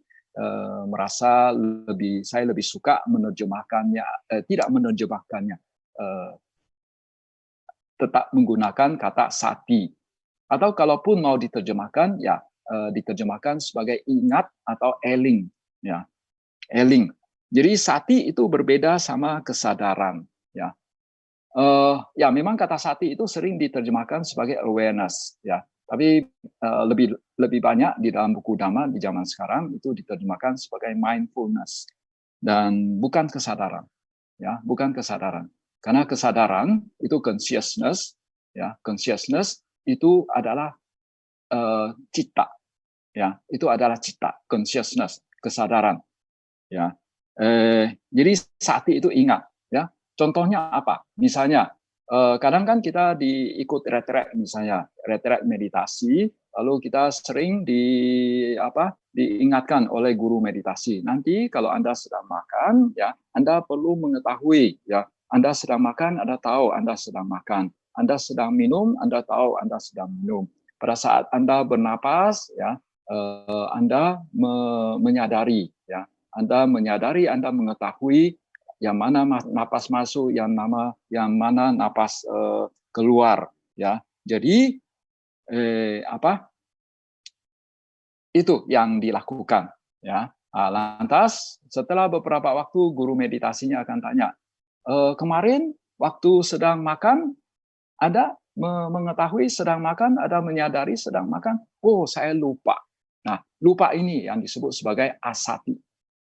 merasa saya lebih suka menerjemahkannya, tidak menerjemahkannya, tetap menggunakan kata sati, atau kalaupun mau diterjemahkan ya diterjemahkan sebagai ingat atau eling, ya, eling. Jadi sati itu berbeda sama kesadaran, ya. Ya memang kata sati itu sering diterjemahkan sebagai awareness, ya. Tapi lebih banyak di dalam buku Dhamma di zaman sekarang itu diterjemahkan sebagai mindfulness dan bukan kesadaran, ya, bukan kesadaran. Karena kesadaran itu consciousness, ya, consciousness itu adalah cita, ya, itu adalah cita, consciousness, kesadaran, ya. Jadi sati itu ingat, ya. Contohnya apa? Misalnya kadang kan kita diikut retret, misalnya retret meditasi, lalu kita sering diingatkan oleh guru meditasi. Nanti kalau Anda sedang makan, ya, Anda perlu mengetahui, ya, Anda sedang makan, Anda tahu Anda sedang makan. Anda sedang minum, Anda tahu Anda sedang minum. Pada saat Anda bernapas, ya, Anda menyadari, ya, Anda menyadari, Anda mengetahui yang mana napas masuk, yang mana napas keluar, ya. Jadi itu yang dilakukan, ya. Lantas setelah beberapa waktu guru meditasinya akan tanya, kemarin waktu sedang makan ada mengetahui sedang makan, ada menyadari sedang makan, oh saya lupa. Nah, lupa ini yang disebut sebagai asati,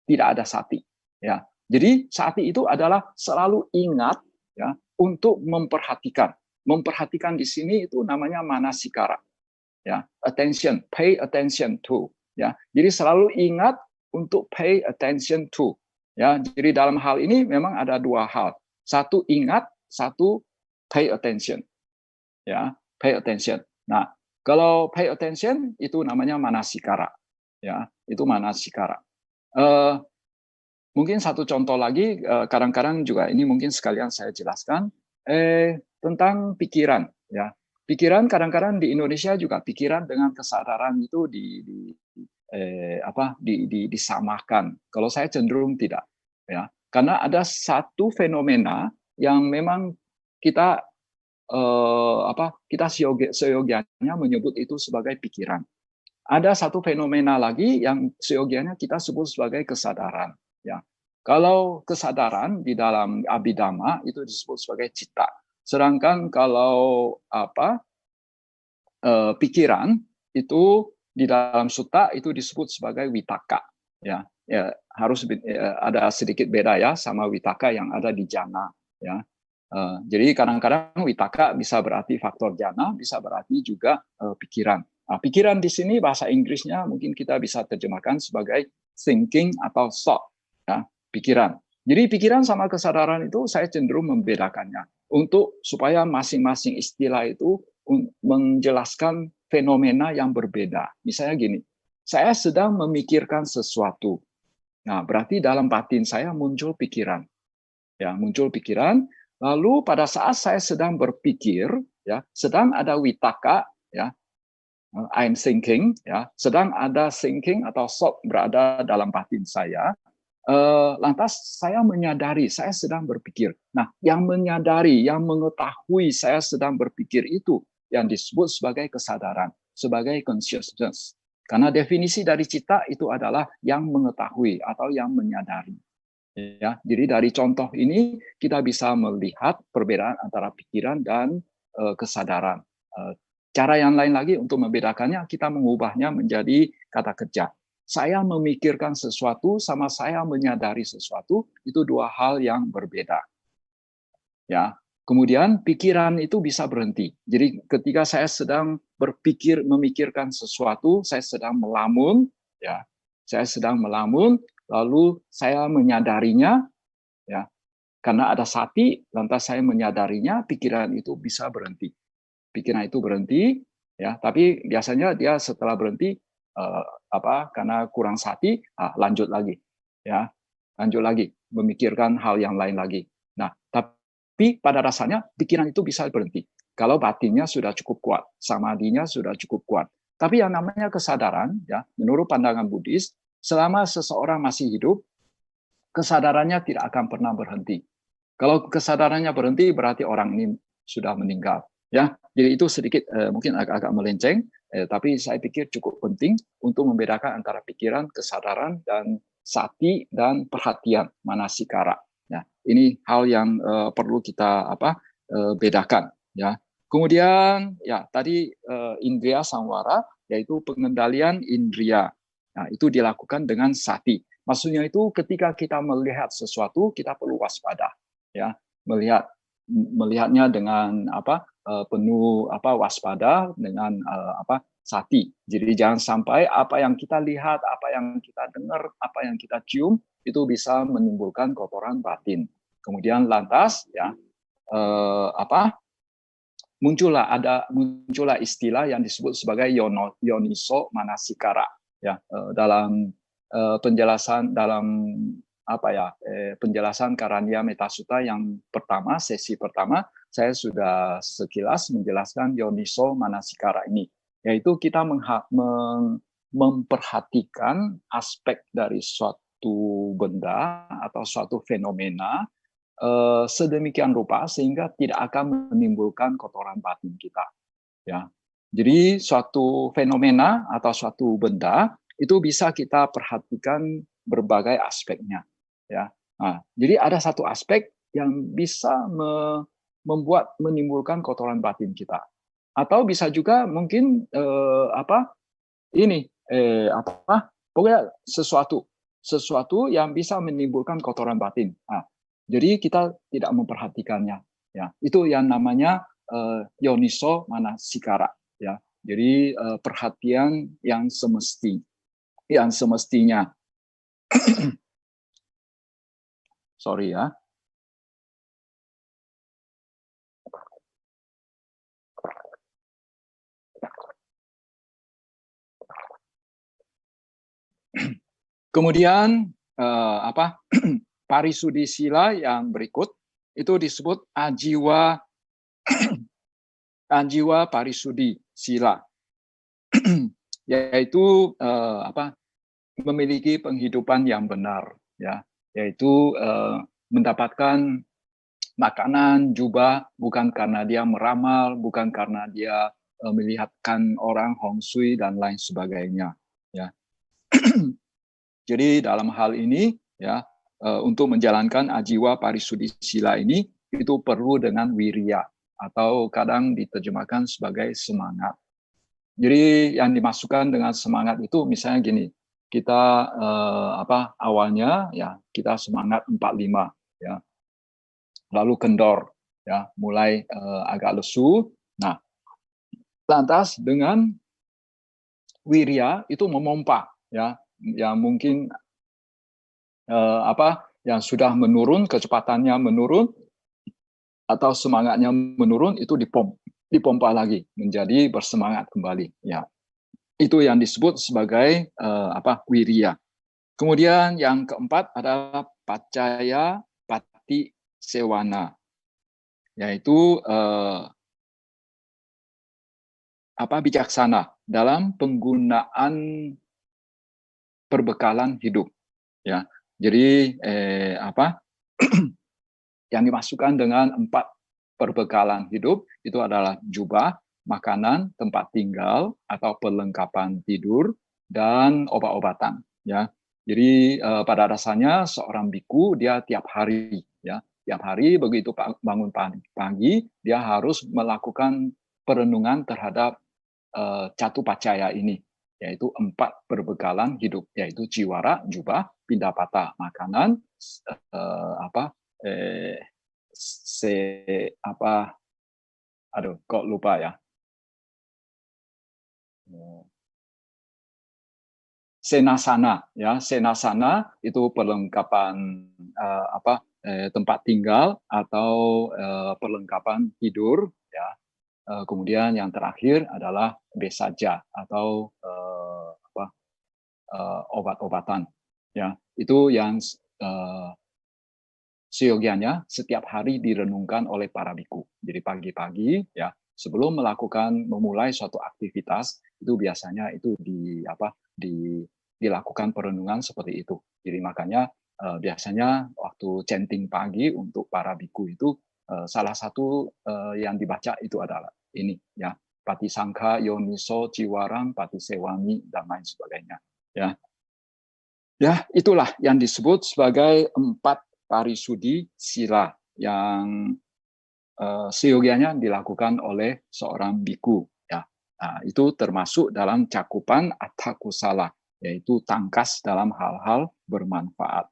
tidak ada sati, ya. Jadi sati itu adalah selalu ingat, ya, untuk memperhatikan. Memperhatikan di sini itu namanya manasikara, ya, attention, pay attention to, ya. Jadi selalu ingat untuk pay attention to, ya. Jadi dalam hal ini memang ada dua hal, satu ingat, satu pay attention, ya, pay attention. Nah, kalau pay attention itu namanya manasikara, ya, itu manasikara. Mungkin satu contoh lagi, kadang-kadang juga ini mungkin sekalian saya jelaskan tentang pikiran, ya. Pikiran kadang-kadang di Indonesia juga pikiran dengan kesadaran itu disamakan. Kalau saya cenderung tidak, ya, karena ada satu fenomena yang memang kita kita seyogianya menyebut itu sebagai pikiran. Ada satu fenomena lagi yang seyogianya kita sebut sebagai kesadaran, ya. Kalau kesadaran di dalam Abhidhamma itu disebut sebagai cita. Sedangkan kalau pikiran itu di dalam sutta itu disebut sebagai vitaka, ya. Ya, harus ada sedikit beda ya sama vitaka yang ada di jana, ya. Jadi kadang-kadang vitaka bisa berarti faktor jana, bisa berarti juga pikiran. Nah, pikiran di sini bahasa Inggrisnya mungkin kita bisa terjemahkan sebagai thinking atau thought, ya, pikiran. Jadi pikiran sama kesadaran itu saya cenderung membedakannya untuk supaya masing-masing istilah itu menjelaskan fenomena yang berbeda. Misalnya gini, saya sedang memikirkan sesuatu. Nah, berarti dalam batin saya muncul pikiran, ya, muncul pikiran. Lalu pada saat saya sedang berpikir, ya, sedang ada vitaka, ya, I'm thinking, ya, sedang ada thinking atau thought berada dalam batin saya. Lantas saya menyadari saya sedang berpikir. Nah, yang menyadari, yang mengetahui saya sedang berpikir itu yang disebut sebagai kesadaran, sebagai consciousness. Karena definisi dari cita itu adalah yang mengetahui atau yang menyadari. Ya, jadi dari contoh ini kita bisa melihat perbedaan antara pikiran dan kesadaran. Cara yang lain lagi untuk membedakannya, kita mengubahnya menjadi kata kerja. Saya memikirkan sesuatu sama saya menyadari sesuatu itu dua hal yang berbeda. Ya, kemudian pikiran itu bisa berhenti. Jadi ketika saya sedang memikirkan sesuatu, saya sedang melamun, ya, saya sedang melamun, lalu saya menyadarinya, ya, karena ada sati, lantas saya menyadarinya, pikiran itu bisa berhenti. Pikiran itu berhenti, ya, tapi biasanya dia setelah berhenti karena kurang sati, lanjut lagi, ya, lanjut lagi memikirkan hal yang lain lagi. Nah, tapi pada dasarnya pikiran itu bisa berhenti kalau batinnya sudah cukup kuat, samadinya sudah cukup kuat. Tapi yang namanya kesadaran, ya, menurut pandangan Buddhis, selama seseorang masih hidup, kesadarannya tidak akan pernah berhenti. Kalau kesadarannya berhenti, berarti orang ini sudah meninggal. Ya, jadi itu sedikit mungkin agak-agak melenceng, tapi saya pikir cukup penting untuk membedakan antara pikiran, kesadaran, dan sati dan perhatian, manasikara. Ya, ini hal yang perlu kita bedakan. Ya, kemudian ya tadi indriya samwara, yaitu pengendalian indriya. Nah, itu dilakukan dengan sati. Maksudnya itu ketika kita melihat sesuatu, kita perlu waspada, ya, melihatnya dengan penuh waspada, dengan sati. Jadi jangan sampai apa yang kita lihat, apa yang kita dengar, apa yang kita cium itu bisa menimbulkan kotoran batin. Kemudian lantas ya muncullah istilah yang disebut sebagai yoniso manasikara, ya, dalam penjelasan penjelasan Karania Metasuta yang pertama, sesi pertama, saya sudah sekilas menjelaskan yoniso manasikara ini, yaitu kita memperhatikan aspek dari suatu benda atau suatu fenomena sedemikian rupa sehingga tidak akan menimbulkan kotoran batin kita. Ya, jadi suatu fenomena atau suatu benda itu bisa kita perhatikan berbagai aspeknya. Ya, nah, jadi ada satu aspek yang bisa menimbulkan kotoran batin kita. Atau bisa juga mungkin pokoknya sesuatu yang bisa menimbulkan kotoran batin. Nah, jadi kita tidak memperhatikannya. Ya, itu yang namanya yoniso manasikara. Ya, jadi perhatian yang semestinya. Sorry ya. Kemudian parisudi sila yang berikut itu disebut ajiwa parisudi sila, yaitu memiliki penghidupan yang benar, ya, yaitu mendapatkan makanan, jubah bukan karena dia meramal, bukan karena dia melihatkan orang hong shui dan lain sebagainya, ya. Jadi dalam hal ini, ya, untuk menjalankan ajiwa parisudi sila ini itu perlu dengan wirya atau kadang diterjemahkan sebagai semangat. Jadi yang dimasukkan dengan semangat itu misalnya gini, kita awalnya ya kita semangat 45, ya, lalu kendor, ya, mulai agak lesu. Nah, lantas dengan wirya itu memompa, ya, yang mungkin yang sudah menurun, kecepatannya menurun atau semangatnya menurun, itu dipompa lagi menjadi bersemangat kembali, ya. Itu yang disebut sebagai wirya. Kemudian yang keempat adalah pacaya pati sewana, yaitu bijaksana dalam penggunaan perbekalan hidup, ya. Jadi yang dimasukkan dengan 4 perbekalan hidup itu adalah jubah, makanan, tempat tinggal atau perlengkapan tidur, dan obat-obatan, ya. Jadi pada dasarnya seorang biku dia tiap hari, ya, tiap hari begitu bangun pagi dia harus melakukan perenungan terhadap Catupacaya ini, yaitu 4 perbekalan hidup, yaitu jiwara, jubah, pindapata, makanan, apa, eh, se apa, aduh kok lupa ya, senasana, ya, senasana itu perlengkapan, tempat tinggal atau, perlengkapan tidur, ya. Kemudian yang terakhir adalah besaja atau, obat-obatan, ya. Itu yang seyogianya setiap hari direnungkan oleh para biku. Jadi pagi-pagi, ya, sebelum memulai suatu aktivitas itu biasanya itu dilakukan perenungan seperti itu. Jadi makanya biasanya waktu chanting pagi untuk para biku itu salah satu yang dibaca itu adalah ini, ya, Patisangka Yoniso Ciwaram Patisewami dan lain sebagainya, ya. Ya, itulah yang disebut sebagai 4 parisudi sila yang seyogianya dilakukan oleh seorang biku, ya. Nah, itu termasuk dalam cakupan attakusala, yaitu tangkas dalam hal-hal bermanfaat.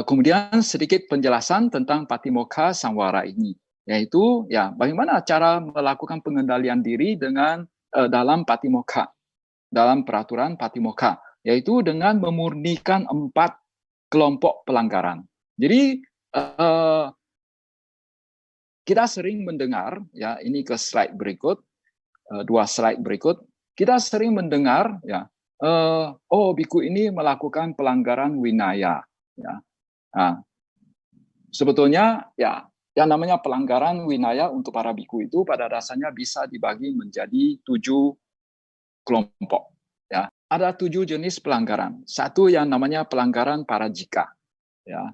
Kemudian sedikit penjelasan tentang Patimokkha Samwara ini, yaitu ya bagaimana cara melakukan pengendalian diri dengan dalam Patimokkha, dalam peraturan Patimokkha, yaitu dengan memurnikan 4 kelompok pelanggaran. Jadi kita sering mendengar, ya, ini ke slide berikut, 2 slide berikut, kita sering mendengar, ya, oh biku ini melakukan pelanggaran winaya, ya. Nah, sebetulnya ya yang namanya pelanggaran winaya untuk para biku itu pada dasarnya bisa dibagi menjadi 7 kelompok, ya. Ada 7 jenis pelanggaran. Satu yang namanya pelanggaran parajika, ya.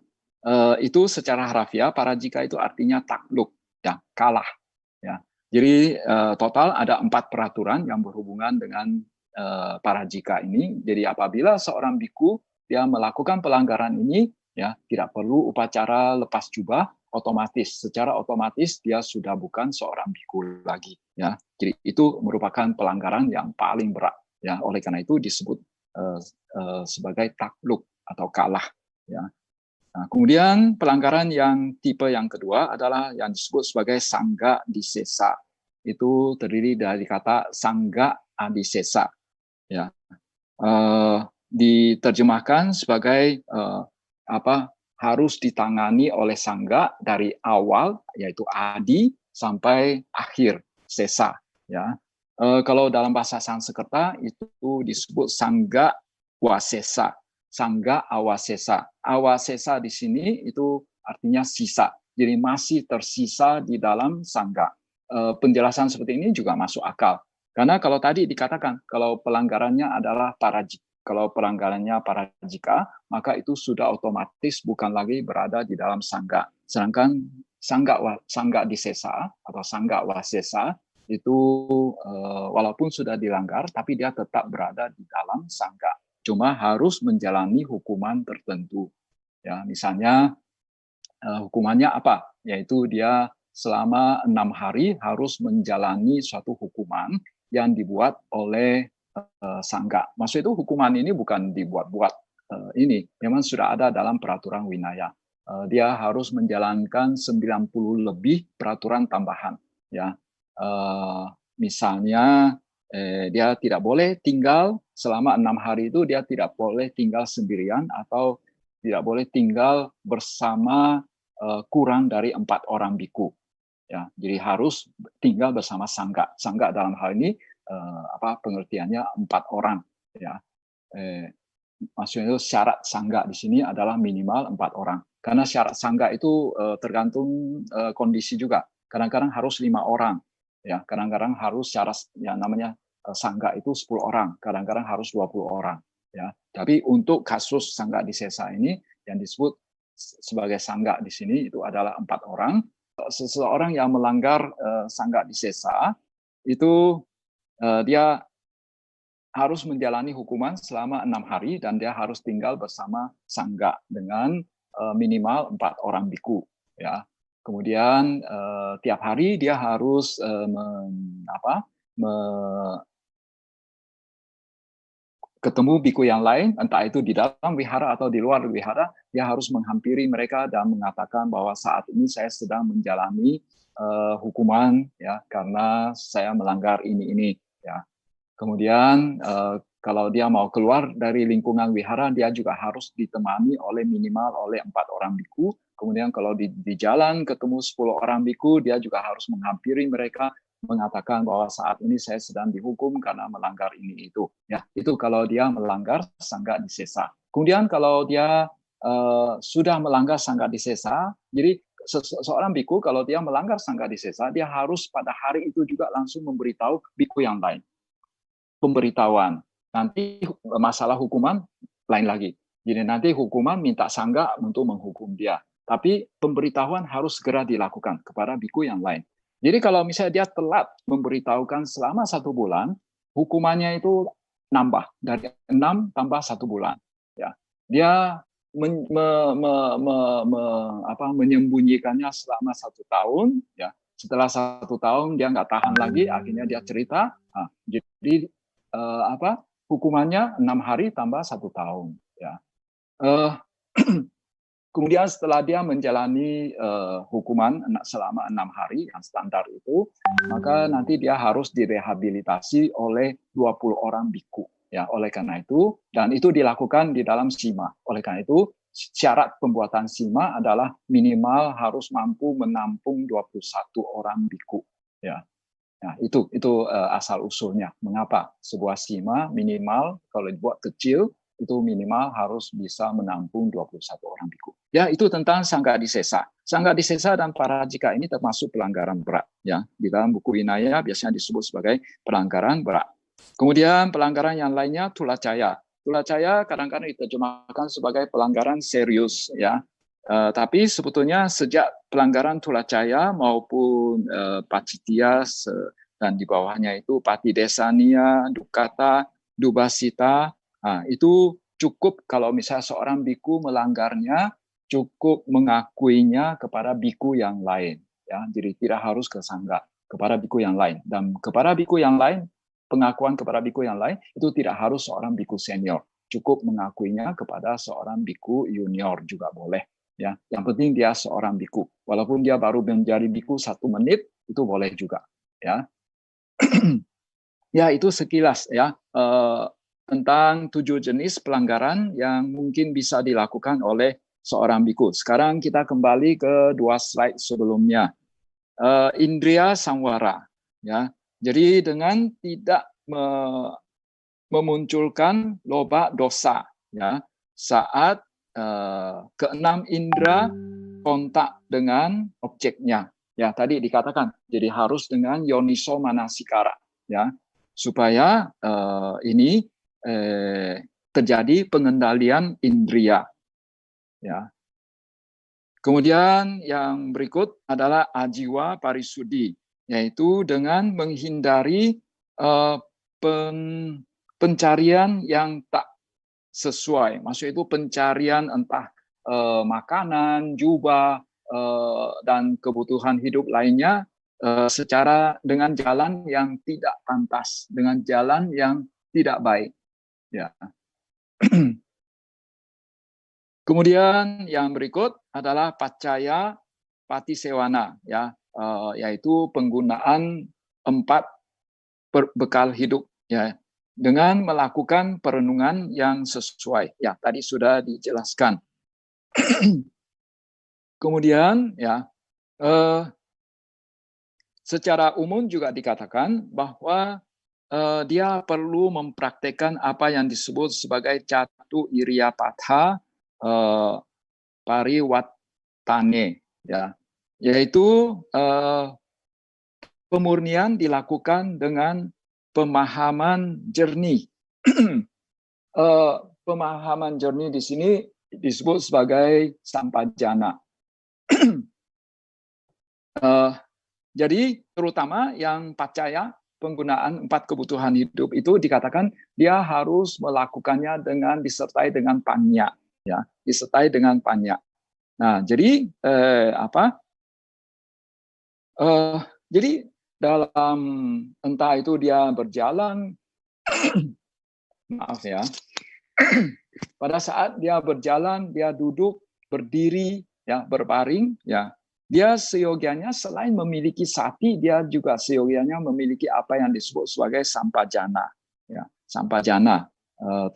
Itu secara harafiah parajika itu artinya takluk, ya, kalah, ya. Jadi total ada 4 peraturan yang berhubungan dengan parajika ini. Jadi apabila seorang biku dia melakukan pelanggaran ini, ya, tidak perlu upacara lepas jubah, secara otomatis dia sudah bukan seorang biku lagi, ya. Jadi itu merupakan pelanggaran yang paling berat, ya. Oleh karena itu disebut sebagai takluk atau kalah, ya. Nah, kemudian pelanggaran yang tipe yang kedua adalah yang disebut sebagai sangga disesa. Itu terdiri dari kata sangga adisesa, ya. Diterjemahkan sebagai harus ditangani oleh sangga dari awal, yaitu adi, sampai akhir sesa, ya. Kalau dalam bahasa Sanskerta itu disebut sangga wasesa, sangga awasesa. Awasesa di sini itu artinya sisa, jadi masih tersisa di dalam sangga. Penjelasan seperti ini juga masuk akal. Karena kalau tadi dikatakan kalau pelanggarannya adalah parajika, kalau pelanggarannya parajika, maka itu sudah otomatis bukan lagi berada di dalam sangga. Sedangkan sangga disesa atau sangga wasesa itu walaupun sudah dilanggar, tapi dia tetap berada di dalam sangga. Cuma harus menjalani hukuman tertentu. Ya, misalnya hukumannya apa? Yaitu dia selama 6 hari harus menjalani suatu hukuman yang dibuat oleh sangga. Maksud itu hukuman ini bukan dibuat-buat. Ini memang sudah ada dalam peraturan winaya. Dia harus menjalankan 90 lebih peraturan tambahan. Ya, misalnya dia tidak boleh tinggal selama 6 hari itu dia tidak boleh tinggal sendirian atau tidak boleh tinggal bersama kurang dari 4 orang biku. Ya, jadi harus tinggal bersama sangga. Sangga dalam hal ini pengertiannya 4 orang. Ya, maksudnya itu syarat sangga di sini adalah minimal 4 orang. Karena syarat sangga itu tergantung kondisi juga. Kadang-kadang harus 5 orang. Ya, kadang-kadang harus syarat yang namanya sangga itu 10 orang. Kadang-kadang harus 20 orang. Ya, tapi untuk kasus sangga disesa ini yang disebut sebagai sangga di sini itu adalah 4 orang. Seseorang yang melanggar sangga disesa itu dia harus menjalani hukuman selama 6 hari dan dia harus tinggal bersama sangga dengan minimal 4 orang biku. Ya. Kemudian tiap hari dia harus ketemu biku yang lain, entah itu di dalam wihara atau di luar wihara, dia harus menghampiri mereka dan mengatakan bahwa saat ini saya sedang menjalani hukuman ya karena saya melanggar ini ya. Kemudian kalau dia mau keluar dari lingkungan wihara, dia juga harus ditemani oleh minimal oleh 4 orang biku. Kemudian kalau di jalan ketemu 10 orang biku, dia juga harus menghampiri mereka, mengatakan bahwa saat ini saya sedang dihukum karena melanggar ini itu. Ya, itu kalau dia melanggar sangga disesa. Kemudian kalau dia sudah melanggar sangga disesa, jadi seorang biku kalau dia melanggar sangga disesa, dia harus pada hari itu juga langsung memberitahu biku yang lain. Pemberitahuan. Nanti masalah hukuman lain lagi. Jadi nanti hukuman minta sangga untuk menghukum dia. Tapi pemberitahuan harus segera dilakukan kepada biku yang lain. Jadi kalau misalnya dia telat memberitahukan selama 1 bulan, hukumannya itu nambah dari 6 tambah 1 bulan. Ya, dia menyembunyikannya selama 1 tahun. Ya, setelah 1 tahun dia nggak tahan lagi, akhirnya dia cerita. Nah, jadi hukumannya 6 hari tambah 1 tahun. Ya. Kemudian setelah dia menjalani hukuman selama 6 hari yang standar itu, maka nanti dia harus direhabilitasi oleh 20 orang biku. Ya, oleh karena itu, dan itu dilakukan di dalam sima. Oleh karena itu, syarat pembuatan sima adalah minimal harus mampu menampung 21 orang biku. Ya. Nah, itu asal usulnya. Mengapa sebuah sima minimal kalau dibuat kecil itu minimal harus bisa menampung 21 orang biku. Ya, itu tentang sangga disesa. Sangga disesa dan parajika ini termasuk pelanggaran berat. Ya, di dalam buku Vinaya biasanya disebut sebagai pelanggaran berat. Kemudian pelanggaran yang lainnya tulacaya. Tulacaya kadang-kadang diterjemahkan sebagai pelanggaran serius. Ya, tapi sebetulnya sejak pelanggaran tulacaya maupun pacitya dan di bawahnya itu patidesania, dukata, dubasita, itu cukup kalau misalnya seorang biku melanggarnya, cukup mengakuinya kepada biku yang lain. Ya, jadi tidak harus ke sangga, kepada biku yang lain. Dan kepada biku yang lain, pengakuan kepada biku yang lain itu tidak harus seorang biku senior. Cukup mengakuinya kepada seorang biku junior juga boleh. Ya, yang penting dia seorang biku. Walaupun dia baru menjadi biku 1 menit, itu boleh juga. Ya, ya itu sekilas ya tentang 7 jenis pelanggaran yang mungkin bisa dilakukan oleh seorang biku. Sekarang kita kembali ke 2 slide sebelumnya. Indriya samwara. Ya, jadi dengan tidak memunculkan loba dosa. Ya, saat keenam indera kontak dengan objeknya. Ya, tadi dikatakan jadi harus dengan yoniso manasikara ya, supaya ini terjadi pengendalian indria. Ya. Kemudian yang berikut adalah ajiwa parisudi, yaitu dengan menghindari pencarian yang tak sesuai. Maksudnya itu pencarian entah makanan, jubah, dan kebutuhan hidup lainnya secara dengan jalan yang tidak pantas, dengan jalan yang tidak baik. Ya. Kemudian yang berikut adalah pacaya patisewana, ya, yaitu penggunaan 4 bekal hidup, ya, dengan melakukan perenungan yang sesuai. Ya, tadi sudah dijelaskan. Kemudian, ya, secara umum juga dikatakan bahwa dia perlu mempraktekkan apa yang disebut sebagai catu iriyapatha pariwattane, ya, yaitu pemurnian dilakukan dengan pemahaman jernih. Pemahaman jernih di sini disebut sebagai sampajana. Jadi terutama yang pacaya penggunaan 4 kebutuhan hidup itu dikatakan dia harus melakukannya dengan disertai dengan panya, ya, disertai dengan panya. Nah, jadi jadi dalam entah itu dia berjalan, maaf ya, pada saat dia berjalan, dia duduk, berdiri, ya, berbaring, ya, dia seyogianya selain memiliki sati, dia juga seyogianya memiliki apa yang disebut sebagai sampajana. Ya, sampajana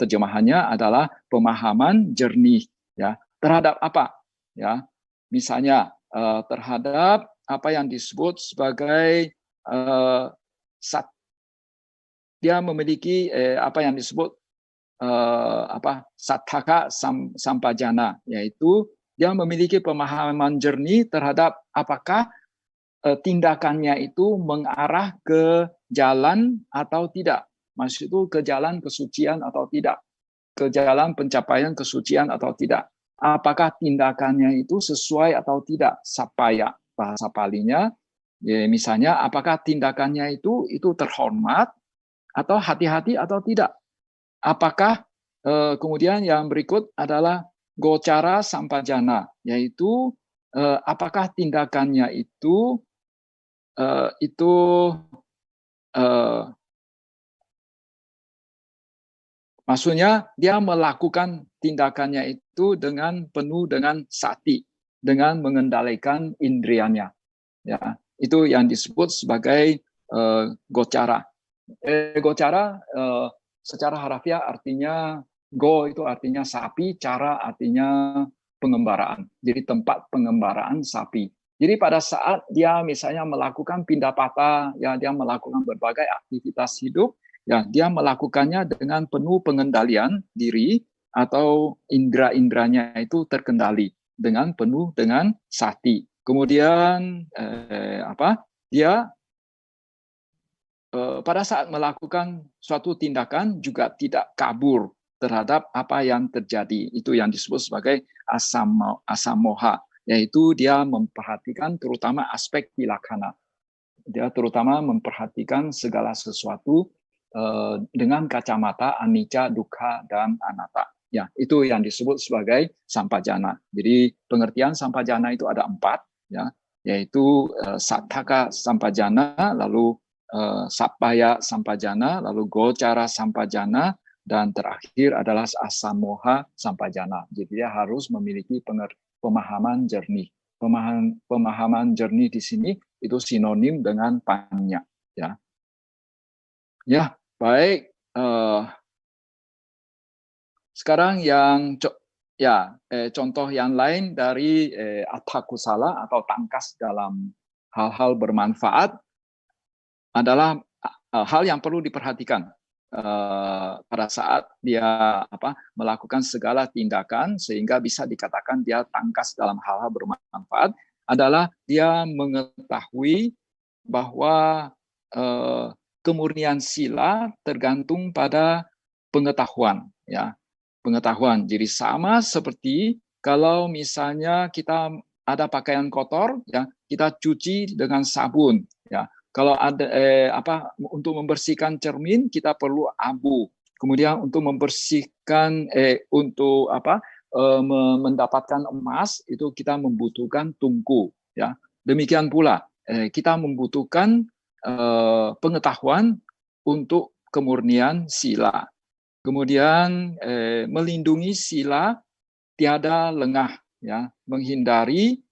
terjemahannya adalah pemahaman jernih, ya, terhadap apa? Ya, misalnya terhadap apa yang disebut sebagai dia memiliki apa yang disebut sattaka sampajana, yaitu dia memiliki pemahaman jernih terhadap apakah tindakannya itu mengarah ke jalan atau tidak. Maksud itu ke jalan kesucian atau tidak, ke jalan pencapaian kesucian atau tidak. Apakah tindakannya itu sesuai atau tidak, sapaya bahasa palinya. Ya, misalnya apakah tindakannya itu terhormat atau hati-hati atau tidak. Apakah kemudian yang berikut adalah gocara sampajana, yaitu apakah tindakannya itu maksudnya dia melakukan tindakannya itu dengan penuh dengan sati, dengan mengendalikan indrianya. Ya, itu yang disebut sebagai gocara. Gocara secara harafiah artinya go itu artinya sapi, cara artinya pengembaraan. Jadi tempat pengembaraan sapi. Jadi pada saat dia misalnya melakukan pindah patah, ya dia melakukan berbagai aktivitas hidup, ya dia melakukannya dengan penuh pengendalian diri atau indera-inderanya itu terkendali dengan penuh dengan sati. Kemudian dia pada saat melakukan suatu tindakan juga tidak kabur terhadap apa yang terjadi. Itu yang disebut sebagai asamoha, yaitu dia memperhatikan terutama aspek tilakkhana. Dia terutama memperhatikan segala sesuatu dengan kacamata anicca, dukkha, dan anatta. Ya, itu yang disebut sebagai sampajana. Jadi pengertian sampajana itu ada 4, ya, yaitu sattaka sampajana, lalu sappaya sampajana, lalu gocara sampajana, dan terakhir adalah asamoha sampajana. Jadi dia harus memiliki pemahaman jernih. Pemahaman jernih di sini itu sinonim dengan panya. Ya, ya baik. Sekarang yang contoh yang lain dari attha kusala atau tangkas dalam hal-hal bermanfaat adalah hal yang perlu diperhatikan pada saat dia melakukan segala tindakan sehingga bisa dikatakan dia tangkas dalam hal-hal bermanfaat adalah dia mengetahui bahwa kemurnian sila tergantung pada pengetahuan, ya, pengetahuan. Jadi sama seperti kalau misalnya kita ada pakaian kotor, ya kita cuci dengan sabun, ya. Kalau ada untuk membersihkan cermin kita perlu abu. Kemudian untuk membersihkan mendapatkan emas itu kita membutuhkan tungku, ya. Demikian pula kita membutuhkan pengetahuan untuk kemurnian sila. Kemudian melindungi sila tiada lengah, ya, menghindari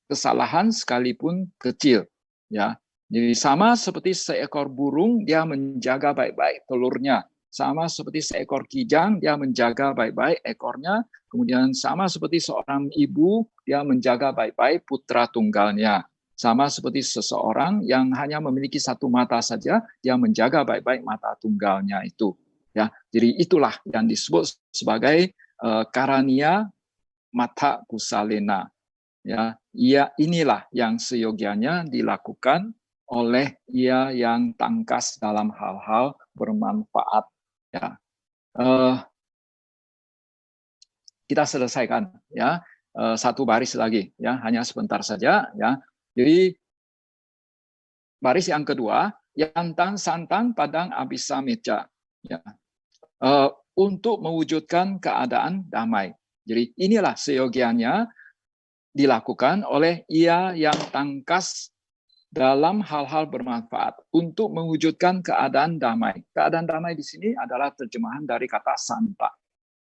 kesalahan sekalipun kecil, ya. Jadi sama seperti seekor burung dia menjaga baik-baik telurnya, sama seperti seekor kijang dia menjaga baik-baik ekornya, kemudian sama seperti seorang ibu dia menjaga baik-baik putra tunggalnya, sama seperti seseorang yang hanya memiliki satu mata saja dia menjaga baik-baik mata tunggalnya itu, ya. Jadi itulah yang disebut sebagai karania mata kusalena, ya. Inilah yang seyogianya dilakukan oleh ia yang tangkas dalam hal-hal bermanfaat, ya. Kita selesaikan, ya, satu baris lagi, ya, hanya sebentar saja, ya. Jadi baris yang kedua Yantang santang padang abisa meja, ya, untuk mewujudkan keadaan damai. Jadi inilah seyogianya dilakukan oleh ia yang tangkas dalam hal-hal bermanfaat untuk mewujudkan keadaan damai. Keadaan damai di sini adalah terjemahan dari kata santa.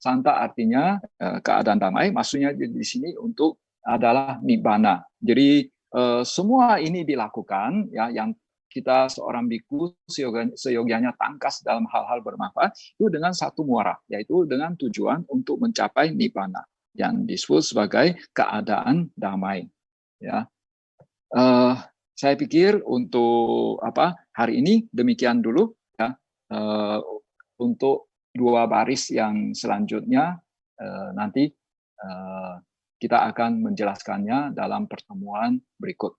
Santa artinya keadaan damai, maksudnya di sini untuk adalah nibbana. Jadi semua ini dilakukan ya yang kita seorang biku seyogianya tangkas dalam hal-hal bermanfaat itu dengan satu muara, yaitu dengan tujuan untuk mencapai nibbana yang disebut sebagai keadaan damai. Ya, saya pikir untuk hari ini demikian dulu ya. Untuk dua baris yang selanjutnya nanti kita akan menjelaskannya dalam pertemuan berikut.